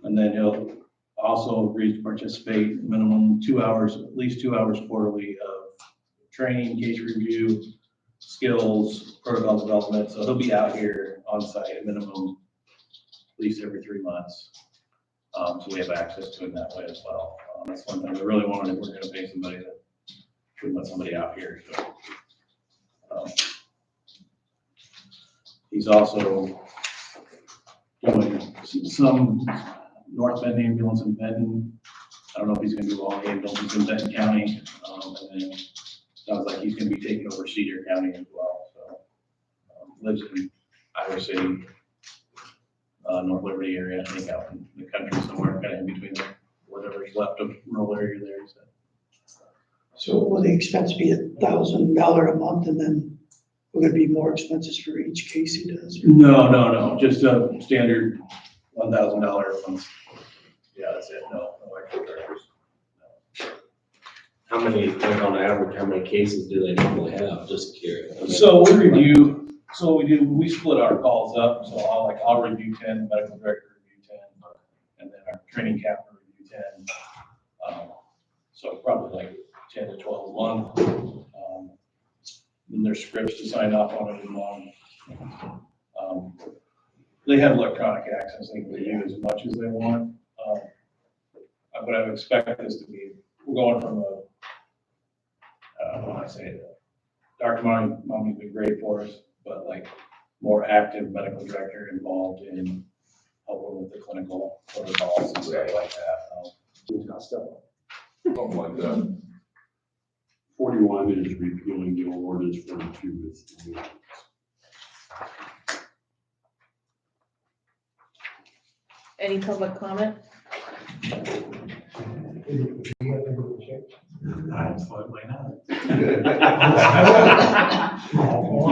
And then he'll also agree to participate minimum 2 hours, at least 2 hours quarterly of training, case review, skills, protocol development. So he'll be out here on site at minimum, at least every 3 months. So we have access to it that way as well. That's one thing we really wanted, if we're gonna pay somebody to, we let somebody out here, so. He's also doing some North Bend ambulance in Benton. I don't know if he's gonna do all the ambulances in Benton County. And then sounds like he's gonna be taking over Cedar County as well, so. Lives in Iowa City, North Liberty area, I think out in the country somewhere, kind of in between there, whatever's left of rural area there, so. So will the expense be $1,000 a month and then will there be more expenses for each case he does? No, just a standard $1,000 a month. Yeah, that's it, no extra charges. How many, like on average, how many cases do they normally have? Just curious. So we split our calls up, so I'll review 10, the medical director review 10, and then our training captain review 10. So probably like 10 to 12 a month. Then there's scripts to sign off on it in one. They have electronic access, they can review as much as they want. But I would expect this to be, we're going from when I say it, Dr. Mommy's been great for us, but like more active medical director involved in helping with the clinical protocols and stuff like that. Something like that. 41 is repealing the old ordinance, 42 is the new. Any public comment? Absolutely not. Just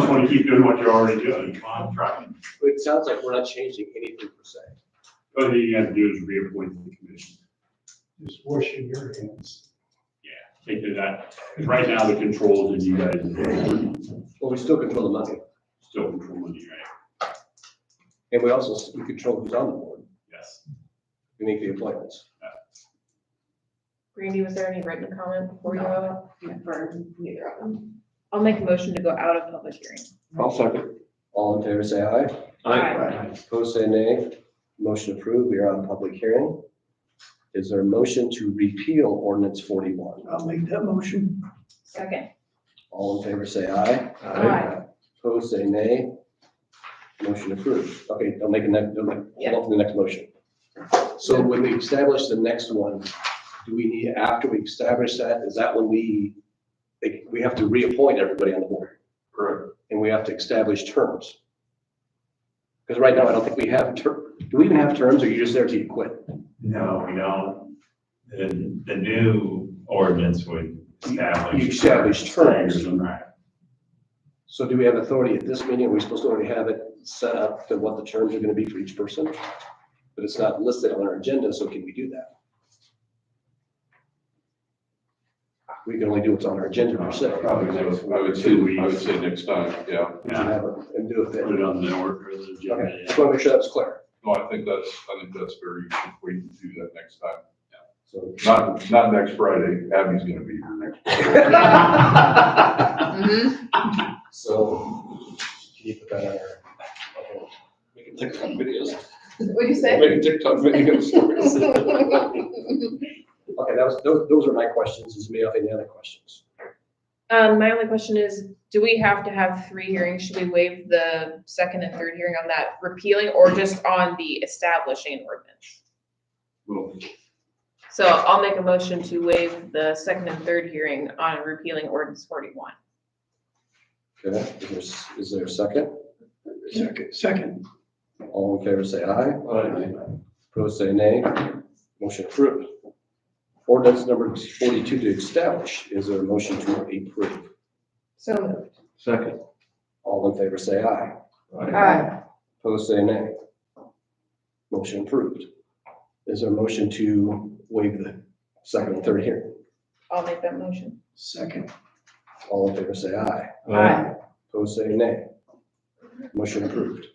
want to keep doing what you're already doing. Come on, try. It sounds like we're not changing anything per se. The only thing you have to do is reappoint the commission. Just washing your hands. Take to that. 'Cause right now, the controls that you guys Well, we still control the money, still control money, right? and we control who's on the board. Yes. We make the appointments. Randy, was there any written comment before you go out? For neither of them. I'll make a motion to go out of public hearing. I'll second. All in favor, say aye. Aye. Opposed, say nay. Motion approved. We are on public hearing. Is there a motion to repeal ordinance 41? I'll make that motion. Second. All in favor, say aye. Aye. Opposed, say nay. Motion approved. Okay, I'll make a next, Yeah. hold on to the next motion. So when we establish the next one, do we need, after we establish that, is that when we have to reappoint everybody on the board? Correct. And we have to establish terms? Because right now, I don't think we have, do we even have terms, or are you just there till you quit? No, we don't. The new ordinance would establish. You establish terms. Right. So do we have authority at this meeting? Are we supposed to already have it set up to what the terms are gonna be for each person? But it's not listed on our agenda, so can we do that? We can only do what's on our agenda per se. I would say next time, yeah. We can have it and do it then. Put it on the order of the agenda. Okay, just wanna make sure that's clear. No, I think that's very, you should wait to do that next time. So. Not next Friday. Abby's gonna be here next. So, can you put that on our? Making TikTok videos. What'd you say? Making TikTok videos. Okay, those are my questions. Does anybody have any other questions? My only question is, do we have to have 3 hearings? Should we waive the second and third hearing on that repealing or just on the establishing ordinance? Well, So I'll make a motion to waive the second and third hearing on repealing ordinance 41. Okay, is there a second? Second. All in favor, say aye. Opposed, say nay. Motion approved. Ordinance number 42 to establish. Is there a motion to approve? So moved. second. All in favor, say aye. Aye. Opposed, say nay. Motion approved. Is there a motion to waive the second and third hearing? I'll make that motion. Second. All in favor, say aye. Aye. Opposed, say nay. Motion approved.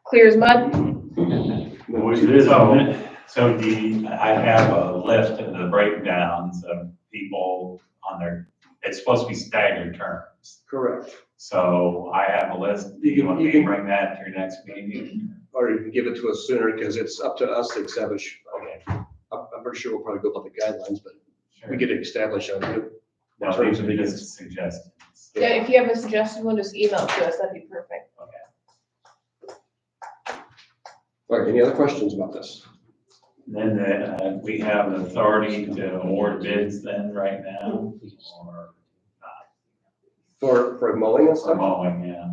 clear as mud? So I have a list of the breakdowns of people on their, it's supposed to be staggered terms. Correct. So I have a list. Do you want me to bring that to your next meeting? Or you can give it to us sooner, because it's up to us to establish. Okay. I'm pretty sure we'll probably go by the guidelines, but Sure. we get to establish on it. No, these are just suggestions. Yeah, if you have a suggestion, we'll just email it to us, that'd be perfect. All right, any other questions about this? Then, we have the authority to award bids then right now, or For mowing and for stuff? mowing, yeah.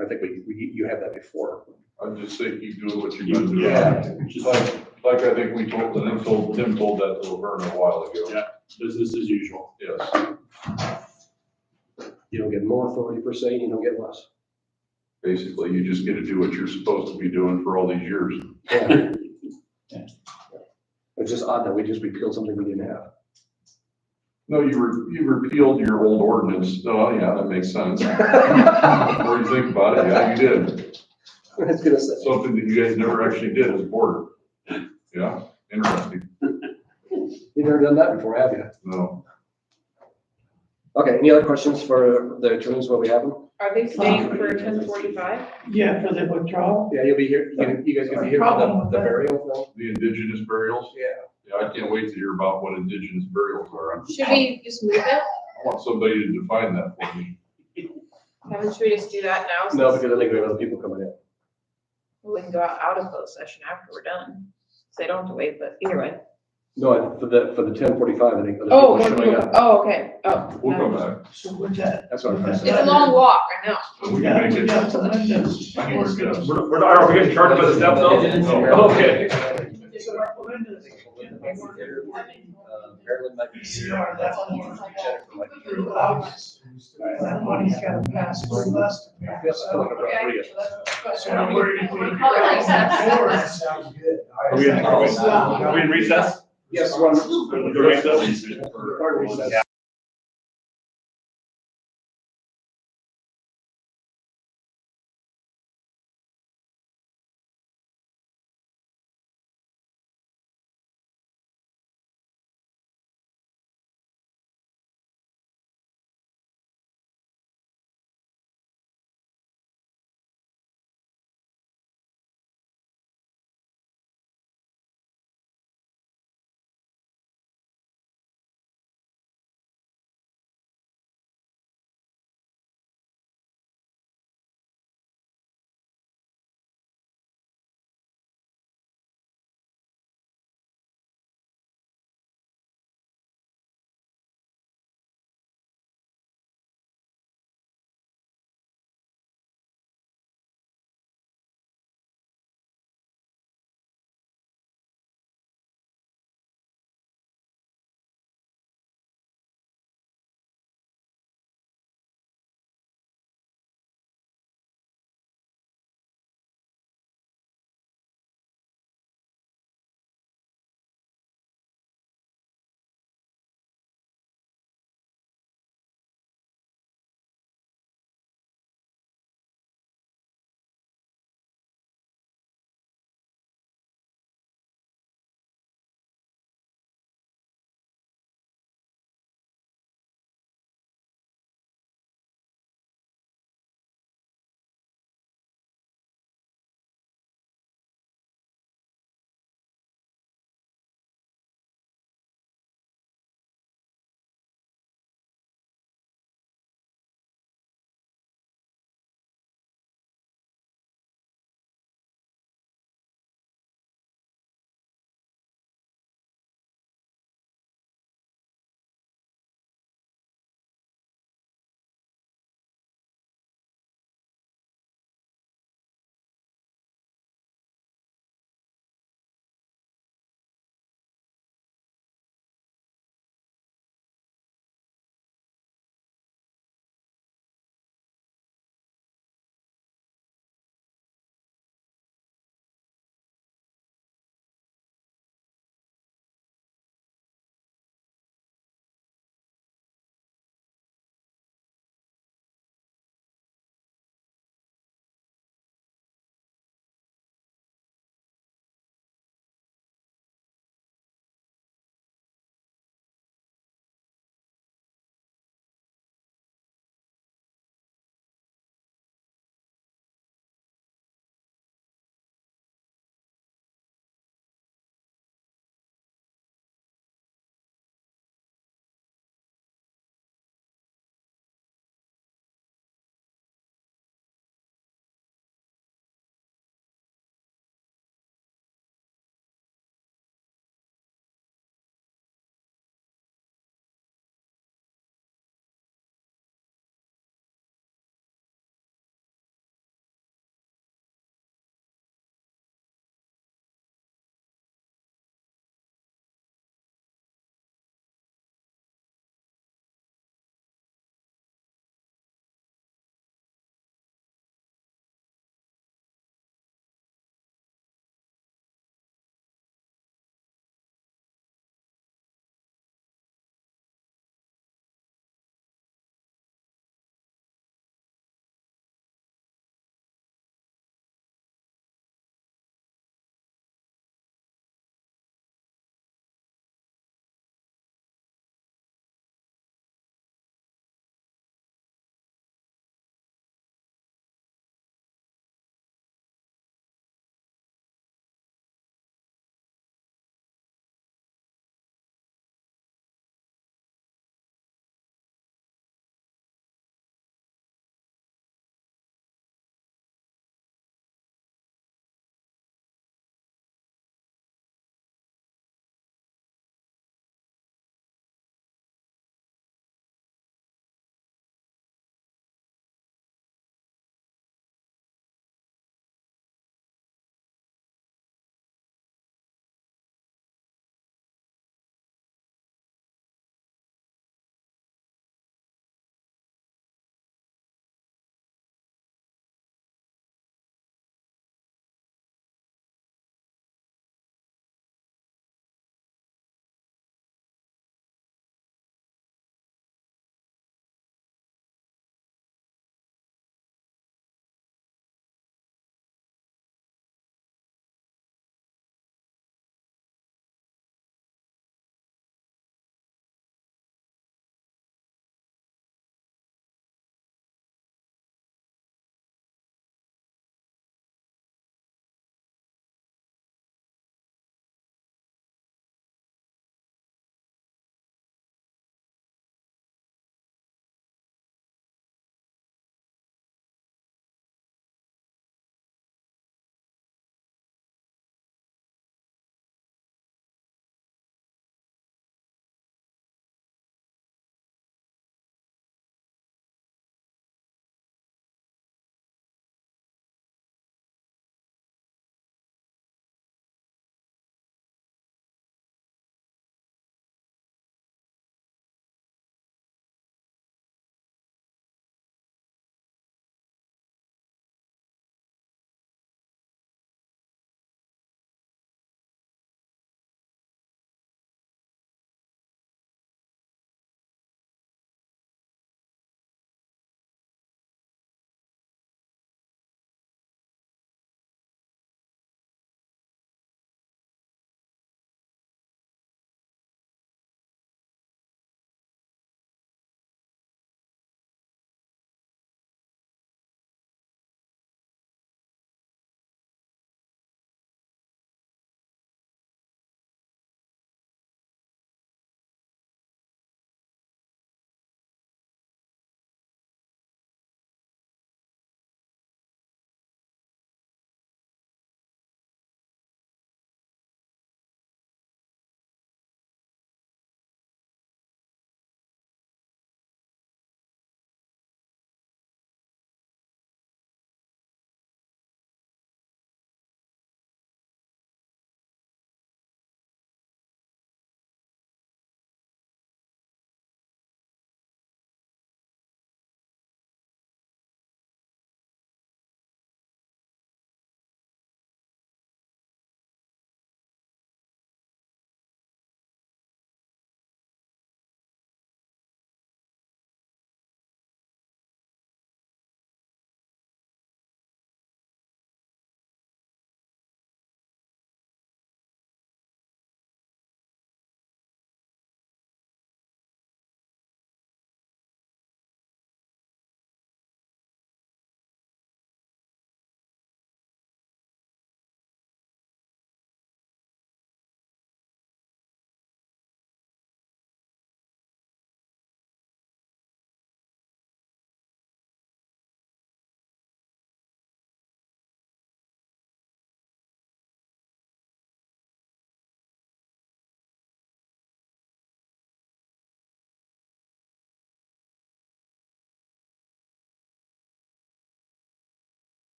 I think you had that before. I'd just say keep doing what you've been doing. Yeah. Just like I think we told, Tim told that to Laverne a while ago. Yeah. Business as usual. Yes, You don't get more authority per se, you don't get less. basically, you just get to do what you're supposed to be doing for all these years. Yeah. It's just odd that we just repealed something we didn't have. No, you repealed your old ordinance. Oh, yeah, that makes sense. The more you think about it, yeah, you did. I was gonna say. Something that you guys never actually did as a board. Yeah, interesting. You've never done that before, have you? No. Okay, any other questions for the attorneys while we have them? Are they staying for 10:45? Yeah, for the withdrawal. Yeah, you'll be here, you guys gonna be here for the burial The indigenous burials? thing? Yeah. Yeah, I can't wait to hear about what indigenous burials are. Should we just move it? I want somebody to define that for me. Should we just do that now? No, since because I think we have other people coming in. We can go out of closed session after we're done. So they don't have to wait, but either way. No, for the 10:45, I think other Oh, people are showing up. Okay, oh. We'll come back. So with that. That's what I'm trying to It's say. a long walk, I know. We can make it. Yeah, so Linda's- I can discuss. Are we getting charged by the steps though? No. Okay. So Linda's- Marilyn might be here. That Jennifer might be here. through us. That money's gotta pass through us. Yes, I look around three of us. So I'm worried if we- That sounds good. Are we in recess? Yes, one. Recess? Pardon recess.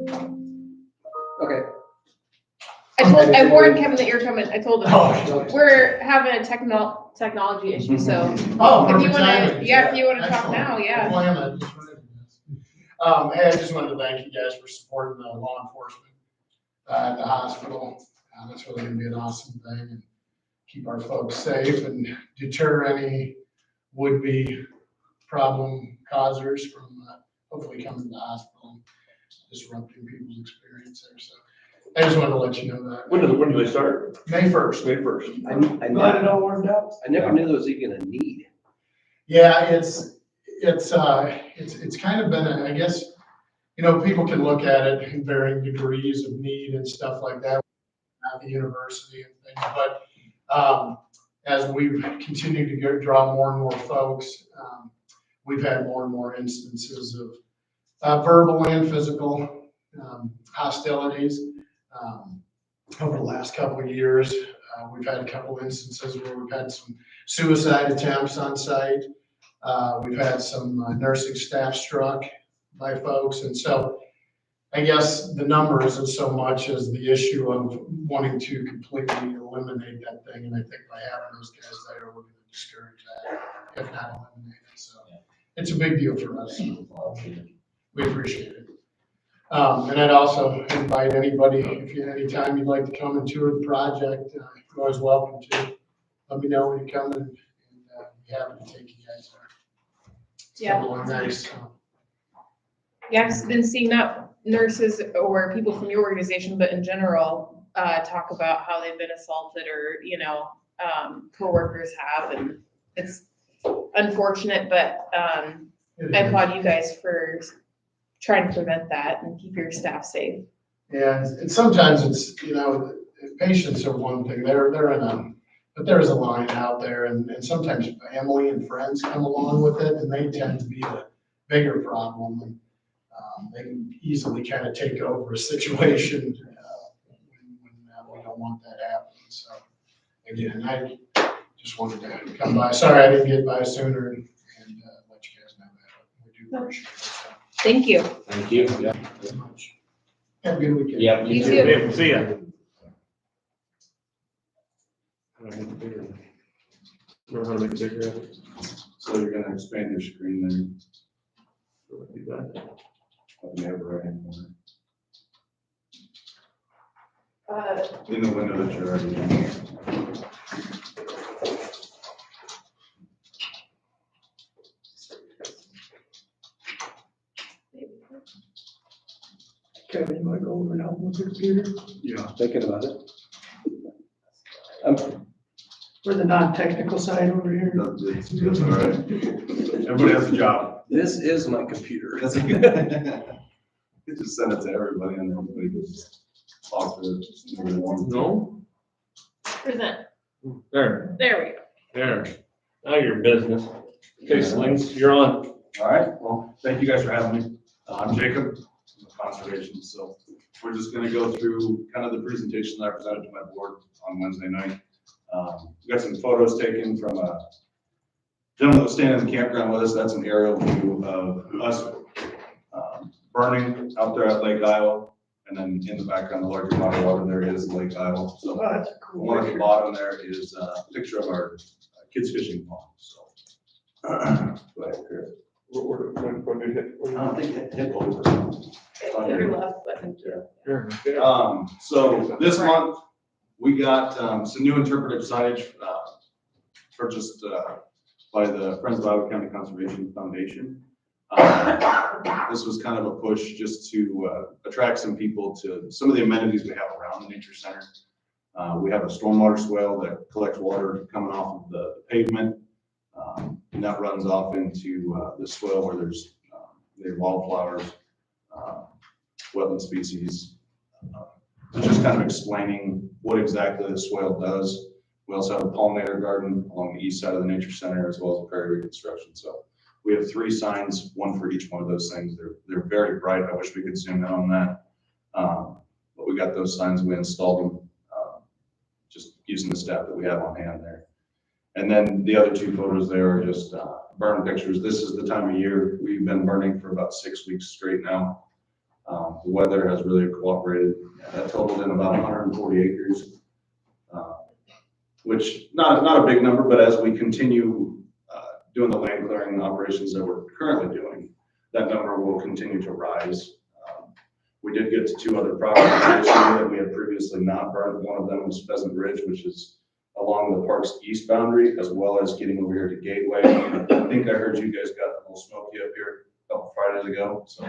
Okay. I warned Kevin that you're coming, I told him. Oh, We're having a technology issue, so oh, if you perfect wanna, timing. yeah, if you wanna talk Excellent. now, yeah. Plan that, just right into this. Hey, I just wanted to thank you guys for supporting the law enforcement at the hospital. That's really gonna be an awesome thing, and keep our folks safe and deter any would-be problem causers from hopefully coming to the hospital and disrupting people's experience there, so. I just wanted to let you know that. When do they start? May 1st. May 1st. I Glad it all worked out. never knew there was even a need. Yeah, it's kind of been, I guess, people can look at it in varying degrees of need and stuff like that at the university and things, but as we've continued to draw more and more folks, we've had more and more instances of verbal and physical hostilities. Over the last couple of years, we've had a couple instances where we've had some suicide attempts on site. We've had some nursing staff struck by folks. And so I guess the number isn't so much as the issue of wanting to completely eliminate that thing. And I think by having those guys there, we're going to discourage that, if not eliminate it. So it's a big deal for us. We appreciate it. And I'd also invite anybody, anytime you'd like to come and tour the project, you're always welcome to. Let me know when you're coming, and be happy to take you guys there. Yeah. Something nice. Yeah, I've been seeing not nurses or people from your organization, but in general, talk about how they've been assaulted or, coworkers have, and it's unfortunate, but, I applaud you guys for trying to prevent that and keep your staff safe. Yeah, and sometimes it's, patients are one thing, they're but there's a line out there, and sometimes family and friends come along with it, and they tend to be the bigger problem. And they can easily kind of take over a situation when we don't want that happening. So again, I just wanted to come by. Sorry I didn't get by sooner and let you guys know that. We do appreciate it. So, Thank you. Thank you. Yeah. very much. Have a good weekend. Yeah. You too. Yeah, see ya. Remember how to make a bigger graphic? So you're gonna expand your screen then, Do that. up in the upper right hand corner, Uh, in the window that you're already in. Kevin, you wanna go over and help with your computer? Yeah. Thinking about it. We're the non-technical side over here. That's all right. Everybody has a job. This is my computer. You just send it to everybody and everybody just talk to it. No? present. There, There we go. there. Now your business. Okay, Slings, you're on. All right, well, thank you guys for having me. I'm Jacob, I'm with Conservation, so we're just gonna go through kind of the presentation that I presented to my board on Wednesday night. We got some photos taken from a gentleman that was standing in the campground with us. That's an aerial view of us burning out there at Lake Iowa. And then in the background, the larger body of water there is Lake Iowa. So Oh, that's a cool one at the picture. bottom there is a picture of our kids fishing pond, so. Go ahead, Chris. When you hit. I think it hit over. Your left button. Here. So this month, we got some new interpretive signage purchased by the Friends of Iowa County Conservation Foundation. This was kind of a push just to attract some people to some of the amenities we have around the nature center. We have a stormwater swale that collects water coming off of the pavement. And that runs off into the swale where there's wildflowers, wetland species. So just kind of explaining what exactly the swale does. We also have a pollinator garden along the east side of the nature center, as well as prairie reconstruction. So we have 3 signs, one for each one of those things. They're very bright. I wish we could zoom in on that. But we got those signs, we installed them, just using the staff that we have on hand there. And then the other 2 photos there are just burn pictures. This is the time of year we've been burning for about 6 weeks straight now. The weather has really cooperated. That totaled in about 140 acres, which not a big number, but as we continue doing the land clearing operations that we're currently doing, that number will continue to rise. We did get to 2 other properties this year that we had previously not burned. One of them was Pheasant Ridge, which is along the park's east boundary, as well as getting over here to Gateway. I think I heard you guys got a little smoky up here a couple Fridays ago, so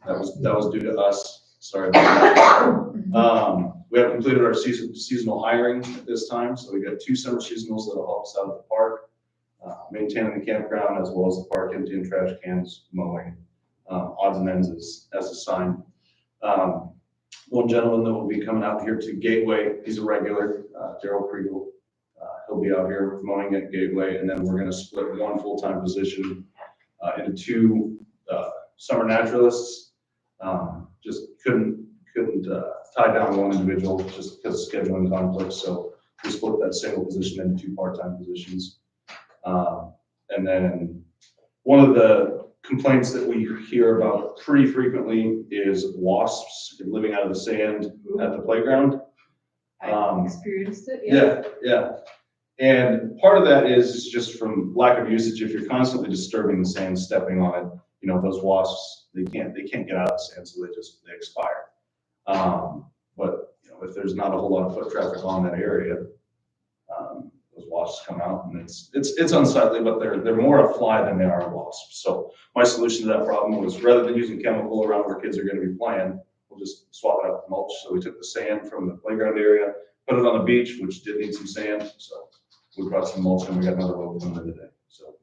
that was due to us. Sorry about that. We have completed our seasonal hiring at this time, so we got 2 summer seasonals that'll help us out at the park, maintaining the campground as well as the park, emptying trash cans, mowing, odds and ends as assigned. One gentleman that will be coming out here to Gateway, he's a regular, Daryl Kriegel. He'll be out here mowing at Gateway, and then we're gonna split 1 full-time position into 2 summer naturalists. Just couldn't tie down one individual just because of scheduling conflicts, so we split that single position into 2 part-time positions. And then one of the complaints that we hear about pretty frequently is wasps living out of the sand at the playground. I've experienced it, yeah. Yeah. And part of that is just from lack of usage. If you're constantly disturbing the sand, stepping on it, you know, those wasps, they can't get out of the sand, so they expire. But you know, if there's not a whole lot of foot traffic on that area, those wasps come out, and it's unsightly, but they're more a fly than they are wasps. So my solution to that problem was, rather than using chemical around where kids are going to be playing, we'll just swap it out with mulch. So we took the sand from the playground area, put it on the beach, which did need some sand. So we brought some mulch, and we got another load from the day. So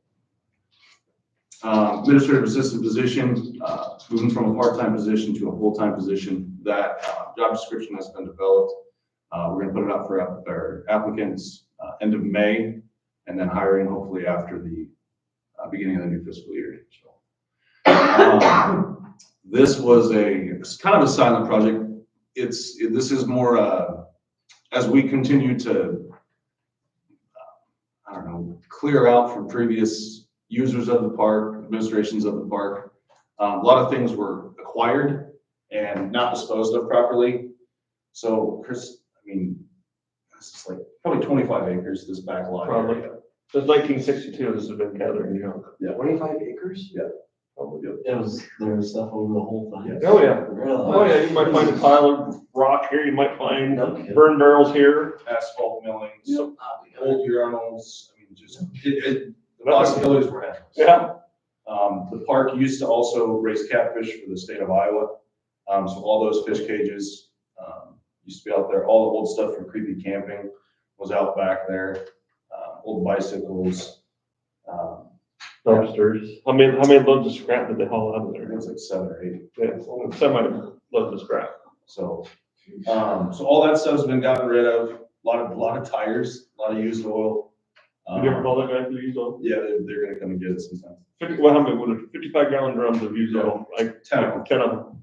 administrative assistant position, moving from a part-time position to a full-time position. That job description has been developed. We're going to put it out for our applicants end of May, and then hiring hopefully after the beginning of the new fiscal year. So this was it's kind of a silent project. This is more as we continue to I don't know, clear out from previous users of the park, administrations of the park. A lot of things were acquired and not disposed of properly. So Chris, I mean, this is like probably 25 acres, this back lot. Probably. Since 1962, this has been gathering junk. Yeah. 25 acres? Yeah. Probably. There was stuff over the whole thing. Oh, yeah. Really? Oh, yeah, you might find a pile of rock here, you might find No kidding. burn barrels here. Asphalt milling, Yep. old urinals. I mean, just the possibilities were endless. Yeah. The park used to also raise catfish for the state of Iowa. So all those fish cages used to be out there. All the old stuff from Creepy Camping was out back there. Old bicycles. Dumpsters. How many loads of scrap did they haul out of I there? think it's like 7 or 8. Yeah, semi loads of scrap. So, so all that stuff's been gotten rid of. A lot of tires, a lot of used oil. Did you ever call that guy for used oil? Yeah, they're gonna come and get it sometime. 50, well, how many, what, 55-gallon drums of used oil, like 10 of them. 10 of them.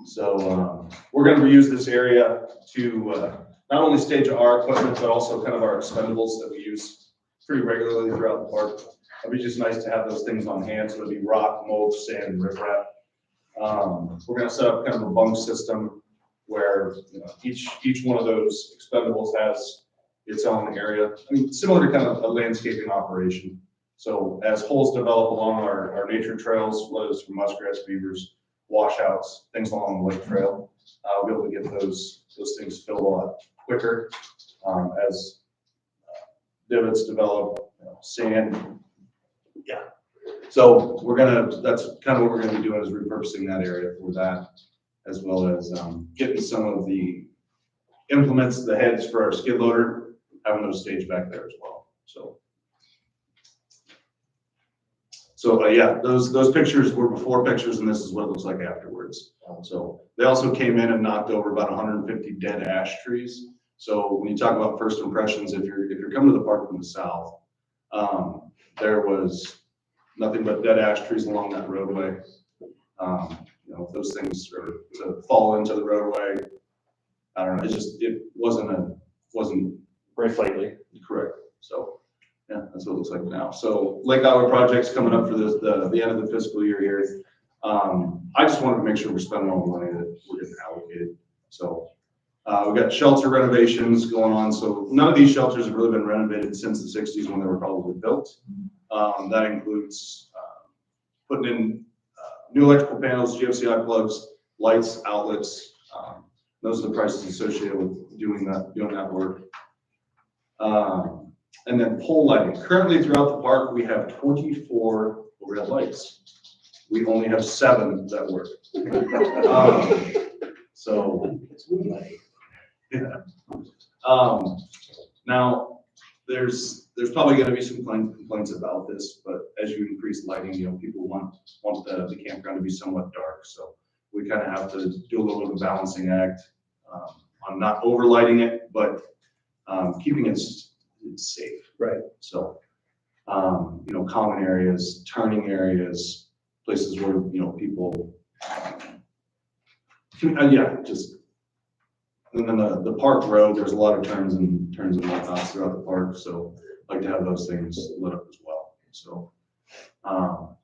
So, we're gonna reuse this area to, not only stage our equipment, but also kind of our expendables that we use pretty regularly throughout the park. It'd be just nice to have those things on hand, so it'd be rock, mulch, sand, and riprap. We're gonna set up kind of a bunk system where, you know, each one of those expendables has its own area. I mean, similar to kind of a landscaping operation. So as holes develop along our nature trails, whether it's for muskrats, beavers, washouts, things along the lake trail, we'll be able to get those things filled a lot quicker as divots develop, you know, sand. Yeah. So that's kind of what we're gonna be doing, is repurposing that area for that, as well as getting some of the implements, the heads for our skid loader, having those staged back there as well. So yeah, those pictures were before pictures, and this is what it looks like afterwards. So they also came in and knocked over about 150 dead ash trees. So when you talk about first impressions, if you're coming to the park from the south, there was nothing but dead ash trees along that roadway. You know, if those things are to fall into the roadway, I don't know, it wasn't Very slightly. correct. So yeah, that's what it looks like now. So Lake Iowa project's coming up for the end of the fiscal year here. I just wanted to make sure we're spending all the money that we're getting allocated. So, we got shelter renovations going on. So none of these shelters have really been renovated since the sixties when they were probably built. That includes, putting in, new electrical panels, GFCI plugs, lights, outlets. Those are the prices associated with doing that work. And then pole lighting. Currently throughout the park, we have 24 overhead lights. We only have 7 that work. So, yeah. Now, there's probably gonna be some complaints about this, but as you increase lighting, people want the campground to be somewhat dark. So we kind of have to do a little bit of a balancing act on not overlighting it, but keeping it safe. Right. So, common areas, turning areas, places where, people, and then the park road, there's a lot of turns and whatnots throughout the park. So I like to have those things lit up as well. So,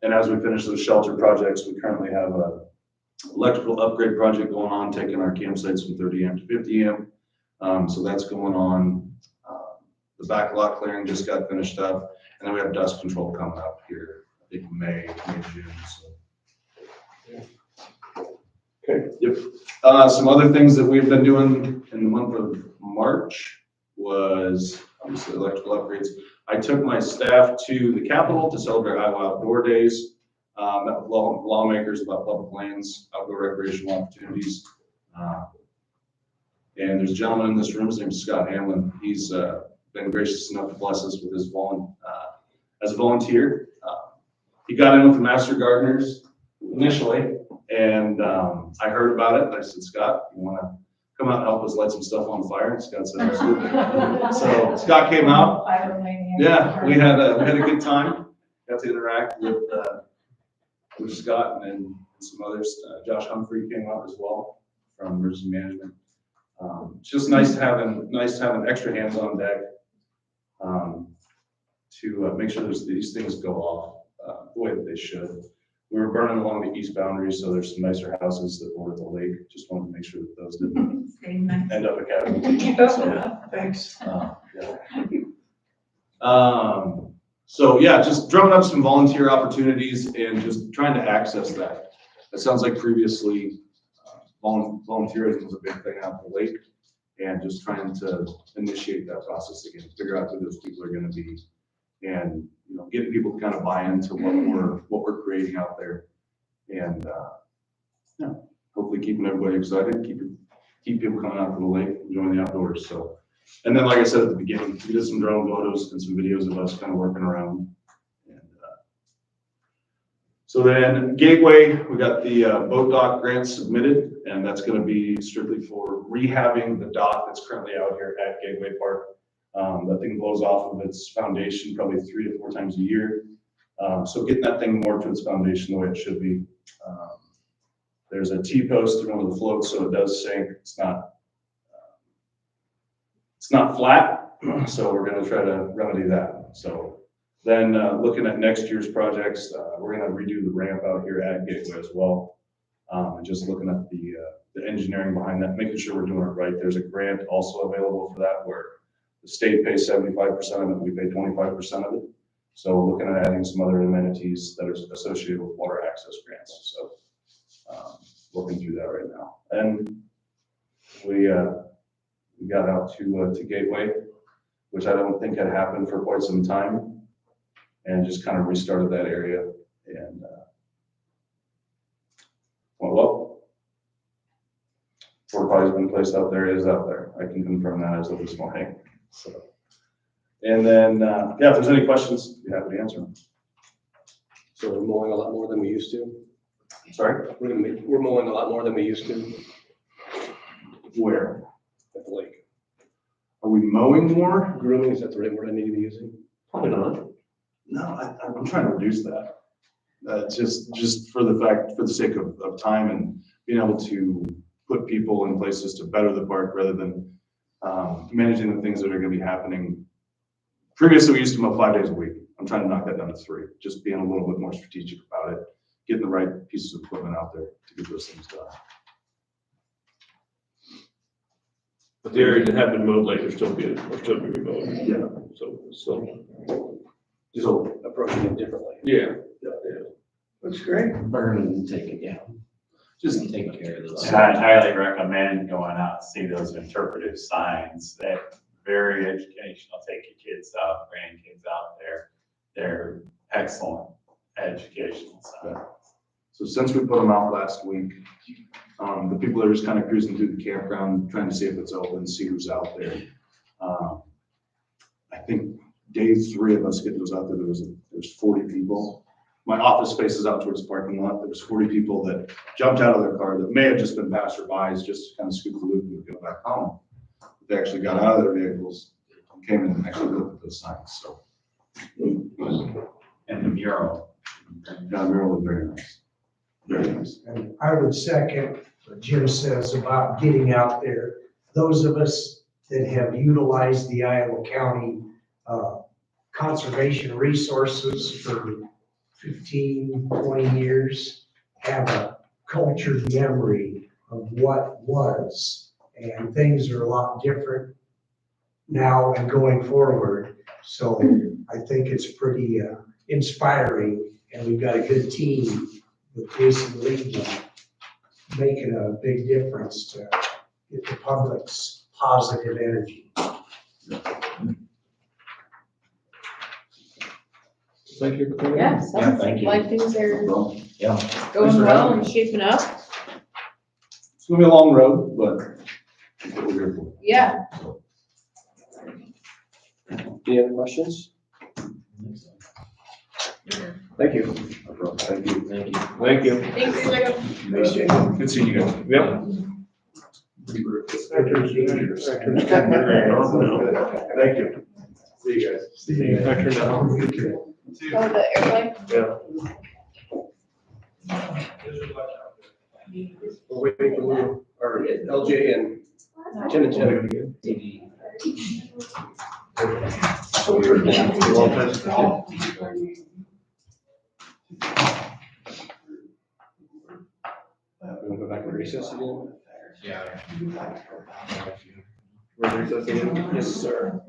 and as we finish those shelter projects, we currently have a electrical upgrade project going on, taking our campsites from 30 amp to 50 amp. So that's going on. The back lot clearing just got finished up, and then we have dust control coming up here, I think May, June. So. Okay. Yep. Some other things that we've been doing in the month of March was obviously electrical upgrades. I took my staff to the Capitol to celebrate Iowa Outdoor Days. Met with lawmakers about public lands, outdoor recreational opportunities. And there's a gentleman in this room, his name is Scott Hamlin. He's been gracious enough to bless us with his as a volunteer. He got in with the Master Gardeners initially, and I heard about it. I said, Scott, you want to come out and help us light some stuff on fire? And Scott said, absolutely. So Scott came out. Yeah, we had a good time. Got to interact with Scott and then some others. Josh Humphrey came out as well from emergency management. It's just nice to have an extra hands on deck to make sure these things go off the way that they should. We were burning along the east boundary, so there's some nicer houses that border the lake. Just wanted to make sure that those didn't end up a casualty. So, Thanks. So yeah, just drumming up some volunteer opportunities and just trying to access that. It sounds like previously volunteerism was a big thing out the lake, and just trying to initiate that process again, figure out who those people are going to be, and getting people to kind of buy into what we're creating out there, and hopefully keeping everybody excited, keep people coming out to the lake, enjoying the outdoors. So, and then like I said at the beginning, we did some drone photos and some videos of us kind of working around. And so then Gateway, we got the boat dock grant submitted, and that's going to be strictly for rehabbing the dock that's currently out here at Gateway Park. That thing blows off of its foundation probably 3 to 4 times a year. So getting that thing more to its foundation the way it should be. There's a T-post through one of the floats, so it does sink. It's not flat, so we're going to try to remedy that. So then looking at next year's projects, we're going to redo the ramp out here at Gateway as well. And just looking at the engineering behind that, making sure we're doing it right. There's a grant also available for that where the state pays 75% of it, we pay 25% of it. So looking at adding some other amenities that are associated with water access grants. So working through that right now. And we got out to Gateway, which I don't think had happened for quite some time, and just kind of restarted that area and went well. Porta potty's been placed out there, is out there. I can confirm that as of this morning. So, and then, yeah, if there's any questions, I'd be happy to answer them. So we're mowing a lot more than we used to? Sorry? We're mowing a lot more than we used to Where? at the lake. Are we mowing more? Grooming, is that the right word I need to be using? Probably not. No, I'm trying to reduce that. Just for the sake of time and being able to put people in places to better the park rather than managing the things that are going to be happening. Previously, we used to mow 5 days a week. I'm trying to knock that down to 3, just being a little bit more strategic about it getting the right pieces of equipment out there to get those things done. But the areas that have been mowed, like, are still being mowed. Yeah. So, Just approaching it differently. yeah. Looks great. Burn and take it down. Just take care of those. And I highly recommend going out and see those interpretive signs. They're very educational. Take your kids out, grandkids out there. They're excellent educational signs. So since we put them out last week, the people are just kind of cruising through the campground, trying to see if it's open, see who's out there. I think day 3 of us getting those out there, there's 40 people. My office faces out towards the parking lot. There was 40 people that jumped out of their car that may have just been passerbys, just to kind of scoop the loop and go back home. They actually got out of their vehicles, came in and actually looked at those signs, so. And the mural. Yeah, mural was very nice. Very nice. And I would second what Jim says about getting out there. Those of us that have utilized the Iowa County conservation resources for 15, 20 years have a cultured memory of what was. And things are a lot different now and going forward. So I think it's pretty inspiring, and we've got a good team with Jason Legion making a big difference to get the public's positive energy. Thank you for coming. Yeah, Yeah, sounds thank you. like things are Well, Yeah. going for well having and me. shaping up. it's gonna be a long road, but that's what we're here for. Yeah. Any other questions? Thank you. Thank you. Thank you. Thank you. Thanks, Jacob. Thanks, Jacob. Good seeing you guys. Yep. Thank you. See you guys. I turned that on. Oh, the airplane? Yeah. We're waiting for Lou, or LJ and Jen and Jen. We want to go back and recess again? Yeah. We're recessing. Yes, sir.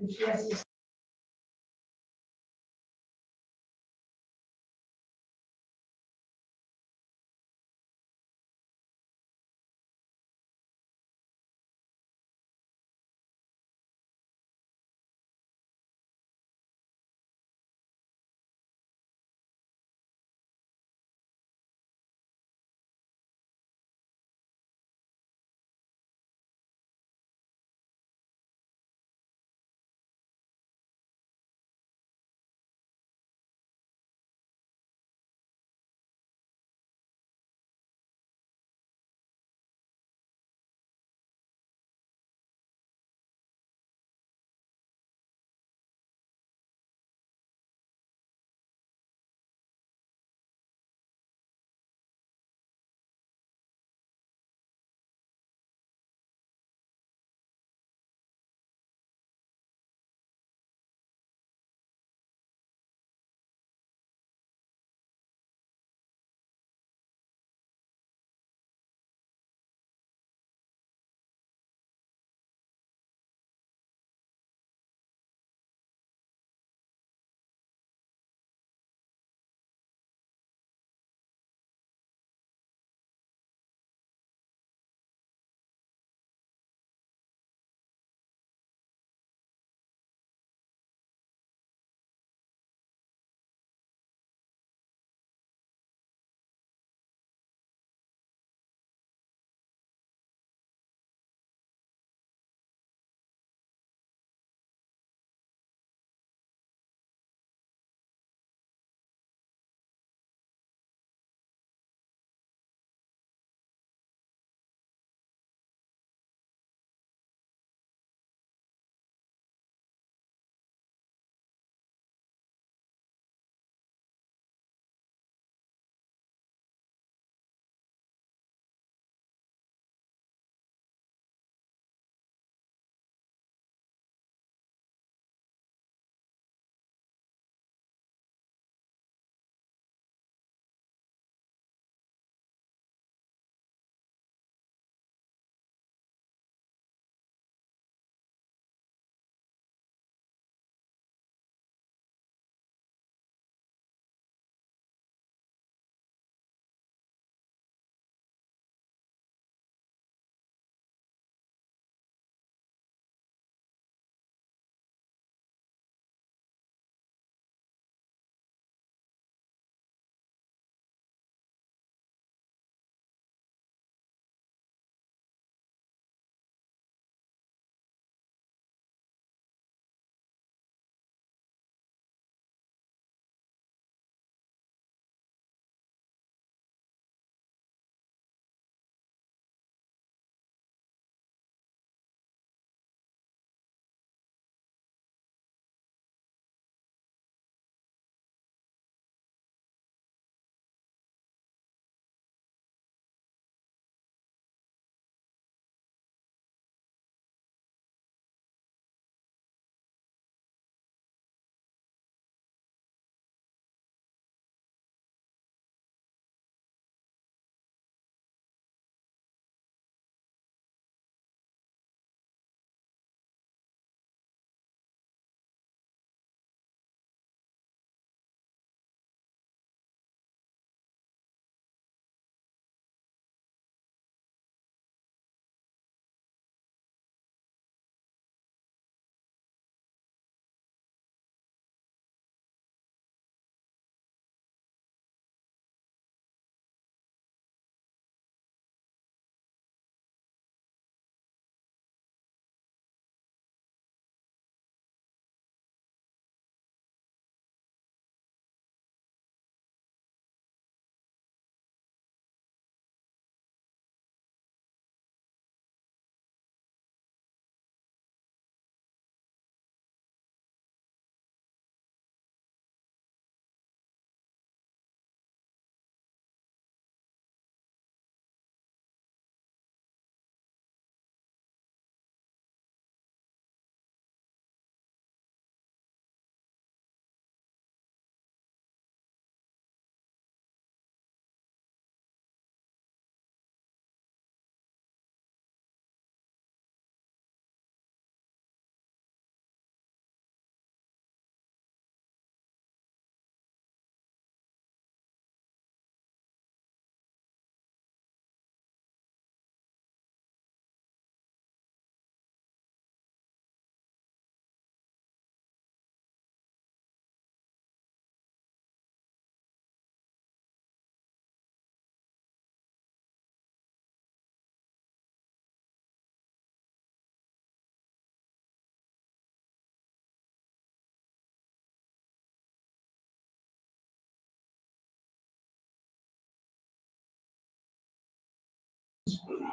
questions.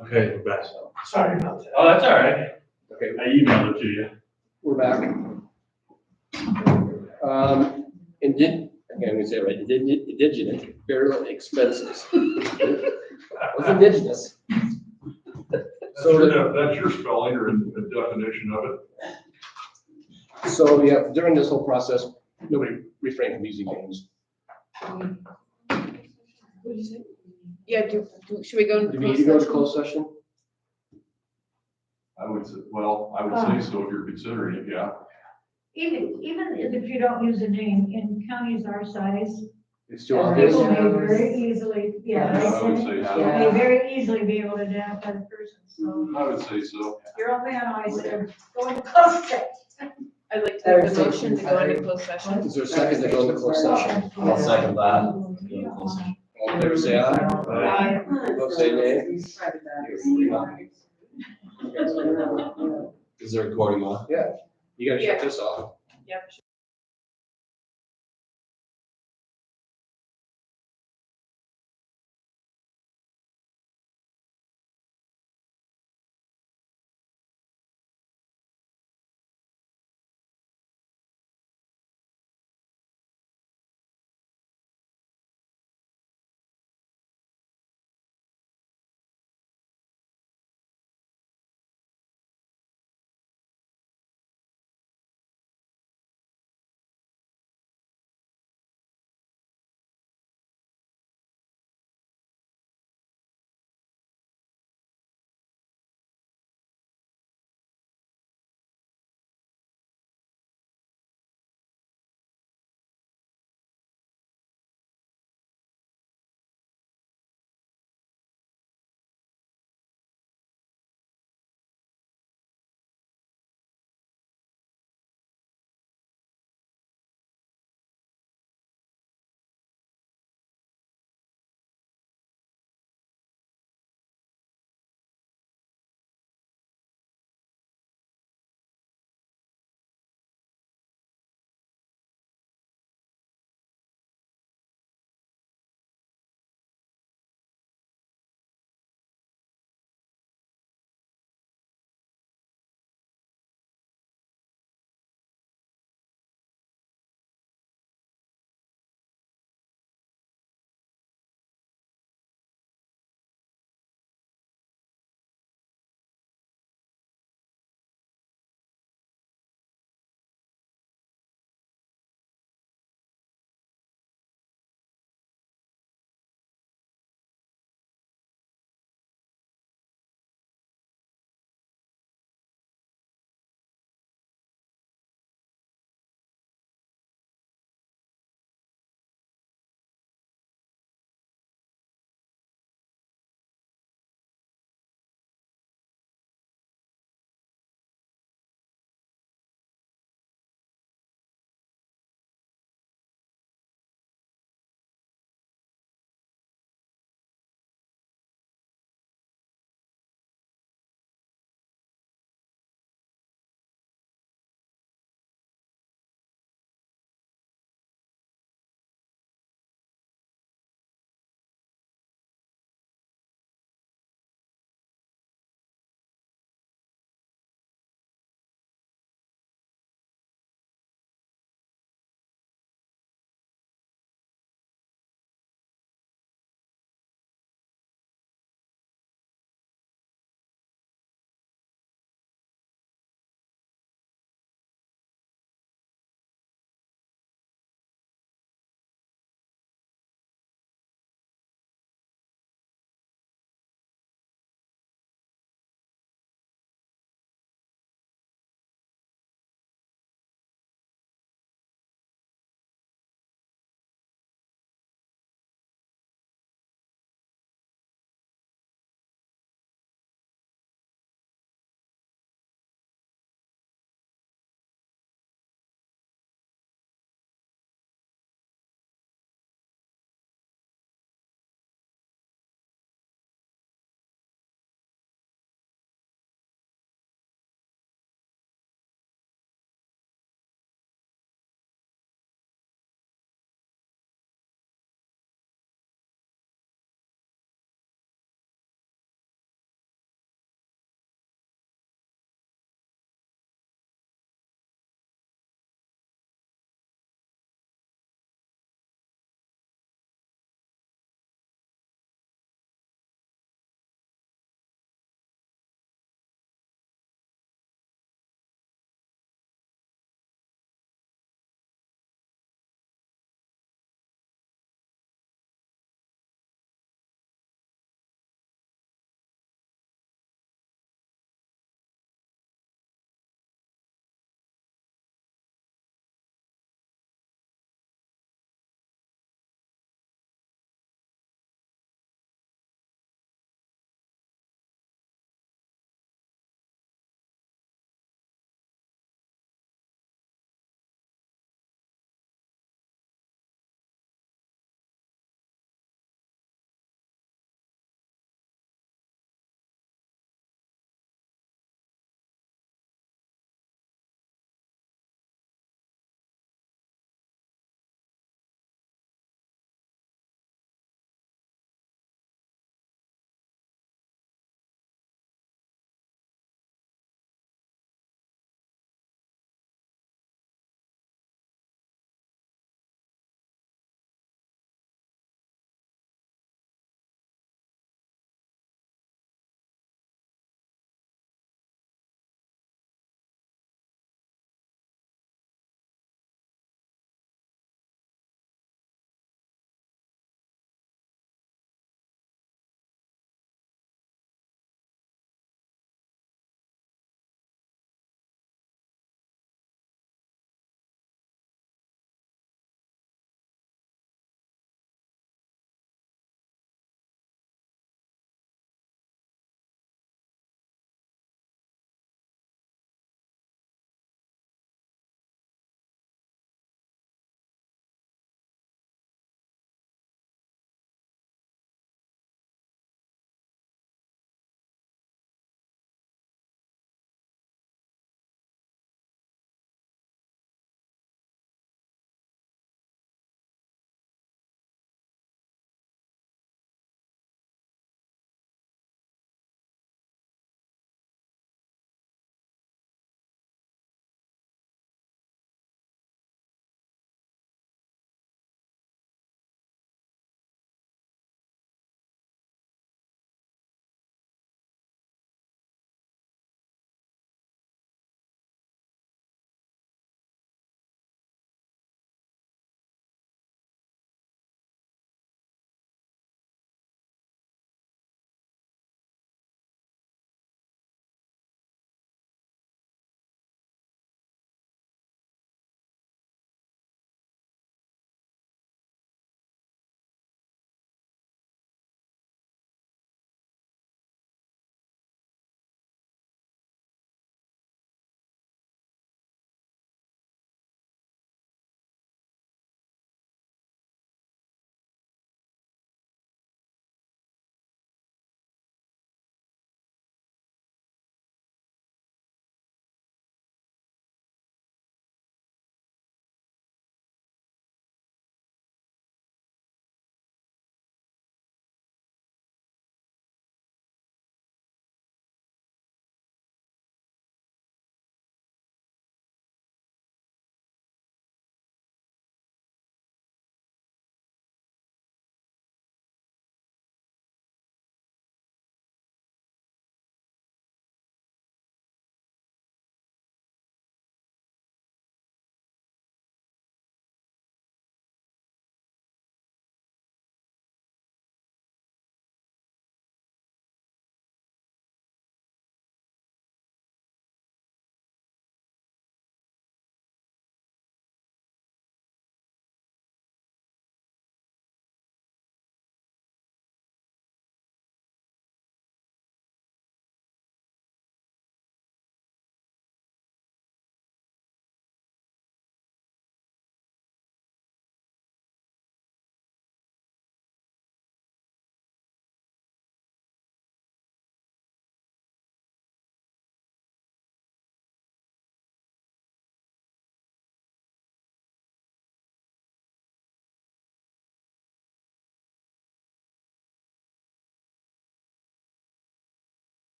Okay, we're back. Sorry about that. Oh, that's all right. Okay, I emailed it to you. we're back. Again, we say it right, indigenous burial expenses. What's indigenous? So, That's your spelling or the definition of it? so, yeah, during this whole process, nobody refrained from using names. Yeah, should we go into Do we need to go closed to session? closed session? I would say, well, I would say so if you're considering it, yeah. Even if you don't use a name, in counties our size, It's too obvious. people may very easily, I would say they so. may very easily be able to identify the person, so. I would say so. Your old man always said, go into closed session. I'd like to make a motion to go into closed session. Is there a second to go into closed session? I'll second that. All in favor, say aye. Aye. Opposed, say nay. Is there a recording on? You gotta shut this off. Yep.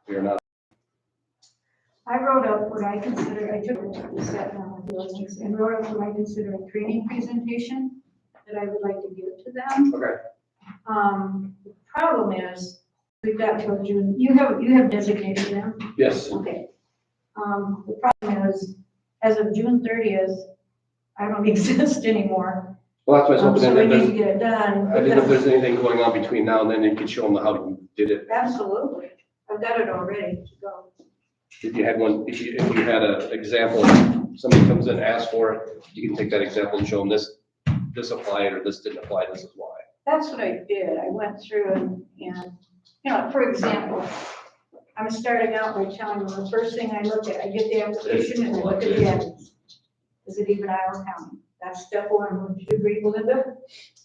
We are not, I wrote up what I consider, I took a step down with the ordinance and wrote up what I consider a training presentation that I would like to give to them. okay. The problem is, we've got till June, you have designated them, Yes, okay. The problem is, as of June 30th, I don't exist anymore. well, that's what I was So we hoping, need to that get it done. I didn't know if there's anything going on between now and then, you could show them how you did it. Absolutely, I've got it all ready to go. If you had one, if you had an example, somebody comes in and asks for it, you can take that example and show them this applied or this didn't apply, this is why. That's what I did. I went through and, you know, for example, I'm starting out by telling them the first thing I look at, I get the application and I look at the evidence. Is it even Iowa County? That's step one. Would you agree, Belinda?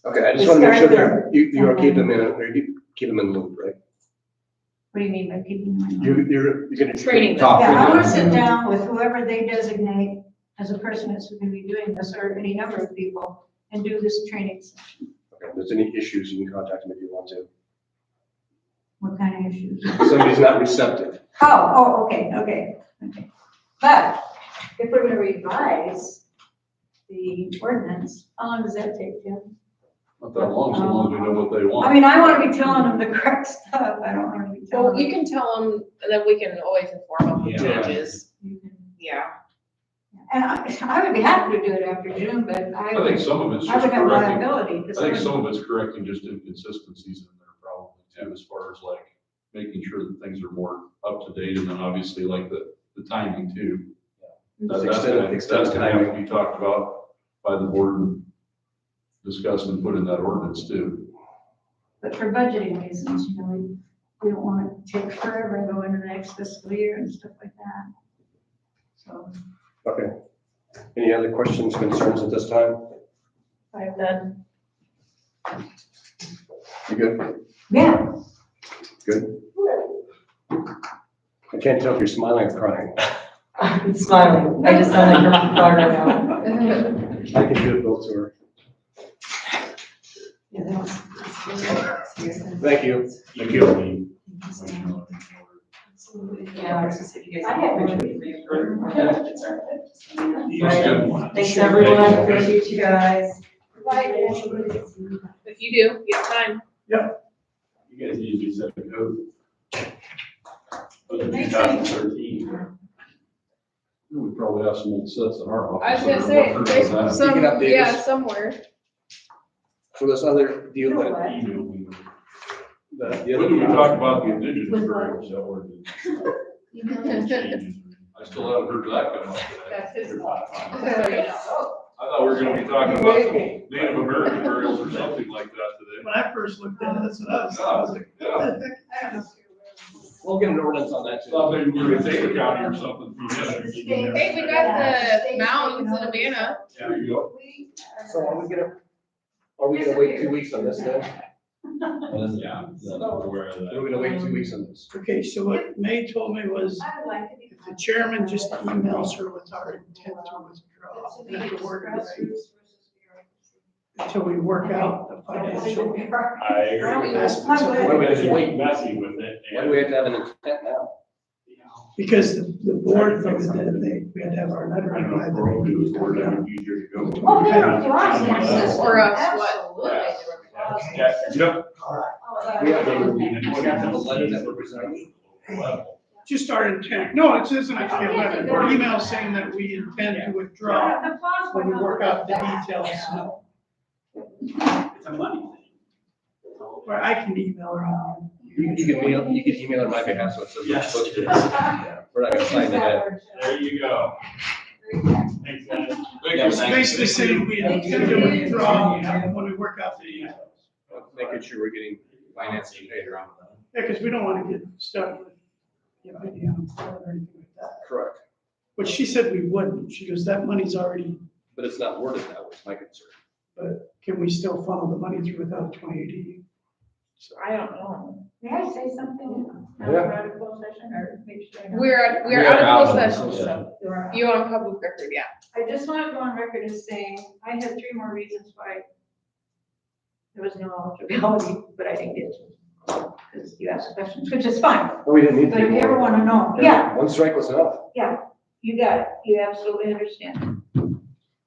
Okay, I just want to make sure that you are keeping them in, or you keep them in the loop, right? What do you mean by keeping them? You're gonna. Training them. talk Yeah, I want to them. sit down with whoever they designate as a person that's going to be doing this, or any number of people, and do this training session. Okay, if there's any issues, you can contact them if you want to. What kind of issues? Somebody's not receptive. Okay. But if we're gonna revise the ordinance, how long does that take, Jim? Not that long, so long as we know what they I want. mean, I wanna be telling them the correct stuff, I don't wanna be Well, telling you them. can tell them, and then we can always inform them of Yeah. changes. Yeah. And I would be happy to do it after June, but I think some of it's I just would have correcting, liability. I 'Cause think I would- some of it's correcting just inconsistencies in there probably too, as far as like making sure that things are more up to date, and then obviously like the timing too. That's gonna have to be talked about by the board and discussed and put in that ordinance too. But for budgeting reasons, you know, we don't want it to take forever and go into the next fiscal year and stuff like that. So Okay. Any other questions, concerns at this time? I've done. You good? yeah. Good? I can't tell if you're smiling or crying. I'm smiling. I just sound like her daughter now. I can do it both to her. Yeah, that was. Thank you. Thank you. Yeah, I was just if you guys. I had one. Thanks, everyone. Appreciate you guys. If you do, you have time. You guys need to set a code. For the 2013. We probably have some old sets in our office. I was that gonna are say, working there's on that. some, You can update yeah, us. somewhere. So this other deal that, Email me. the When other did we deal- talk about the indigenous burials? That ordinance? I still haven't heard that come up today. That's his fault. I thought we were gonna be talking about some Native American burials or something like that today. When I first looked at it, that's what I was like, Yeah. We'll get an ordinance on that Thought too. maybe we were in Taylor County or something. Hey, we got the mounds in Amana. There you go. So are we gonna wait 2 weeks on this then? Yeah. We're gonna wait 2 weeks on this. okay, so what May told me was if the chairman just emails her with our intent to withdraw, the word right, until we work out the financial. I agree. Why do we have to wait? Messy with it. Why do we have to have an intent now? Because the board voted that we had to have our letter. I don't know if we're all do is word out easier to go. Oh, yeah, for us, Or us, what? Absolutely. Yep. We have to have a letter that represents. Just our intent. No, it isn't actually a letter. Our email saying that we intend to withdraw The pause when we went work on. out the details. It's a money thing. Or I can email her. You can email on my behalf, so it says. Yes. Yeah, we're not gonna sign that. There you go. Thanks, guys. It's basically saying we intend to withdraw when we work out the details. Making sure we're getting financing paid around that. Yeah, because we don't want to get stuck with, or anything like that. Correct, But she said we wouldn't. She goes, that money's already, but it's not worded that way, is my concern. but can we still funnel the money through without a 2080? I don't know. May I say something? Yeah. We're out of closed session, or make sure I know? We're out of closed session, session. so You are. you on public record, yeah. I just want to go on record as saying, I had 3 more reasons why there was no eligibility, but I didn't get to. because you ask questions, which is fine. No, we didn't need But to. if you ever wanna know, yeah, One strike was enough. you got it. You absolutely understand.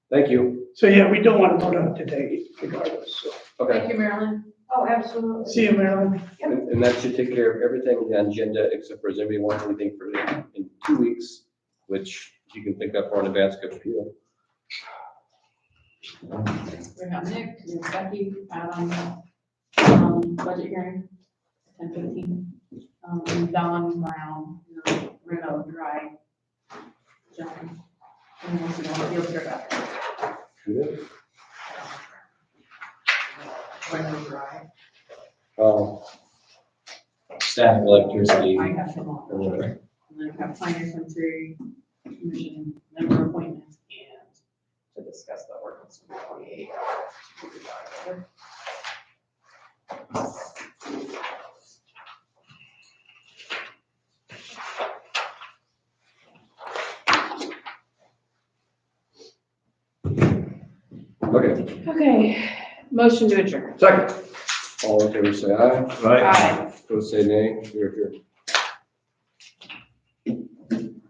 Thank you. So yeah, we don't want to vote on it today regardless, so. Okay. Thank you, Marilyn. Oh, absolutely. See you, Marilyn. And that should take care of everything on the agenda, except for does anybody want anything for in 2 weeks, which you can think up for in advance, good for you. We have Nick, we have Becky, Adam, budget hearing, 10:15. And Don Brown, Reno Dry. John. And once you know, field trip after. Good. Reno Dry. Staff electricity. I have him on. And then I have Pioneer Cemetery Commission member appointments and to discuss the ordinance from 28. Okay, Okay, motion to adjourn. second. All in favor, say aye. Aye. Opposed, say nay. You're here.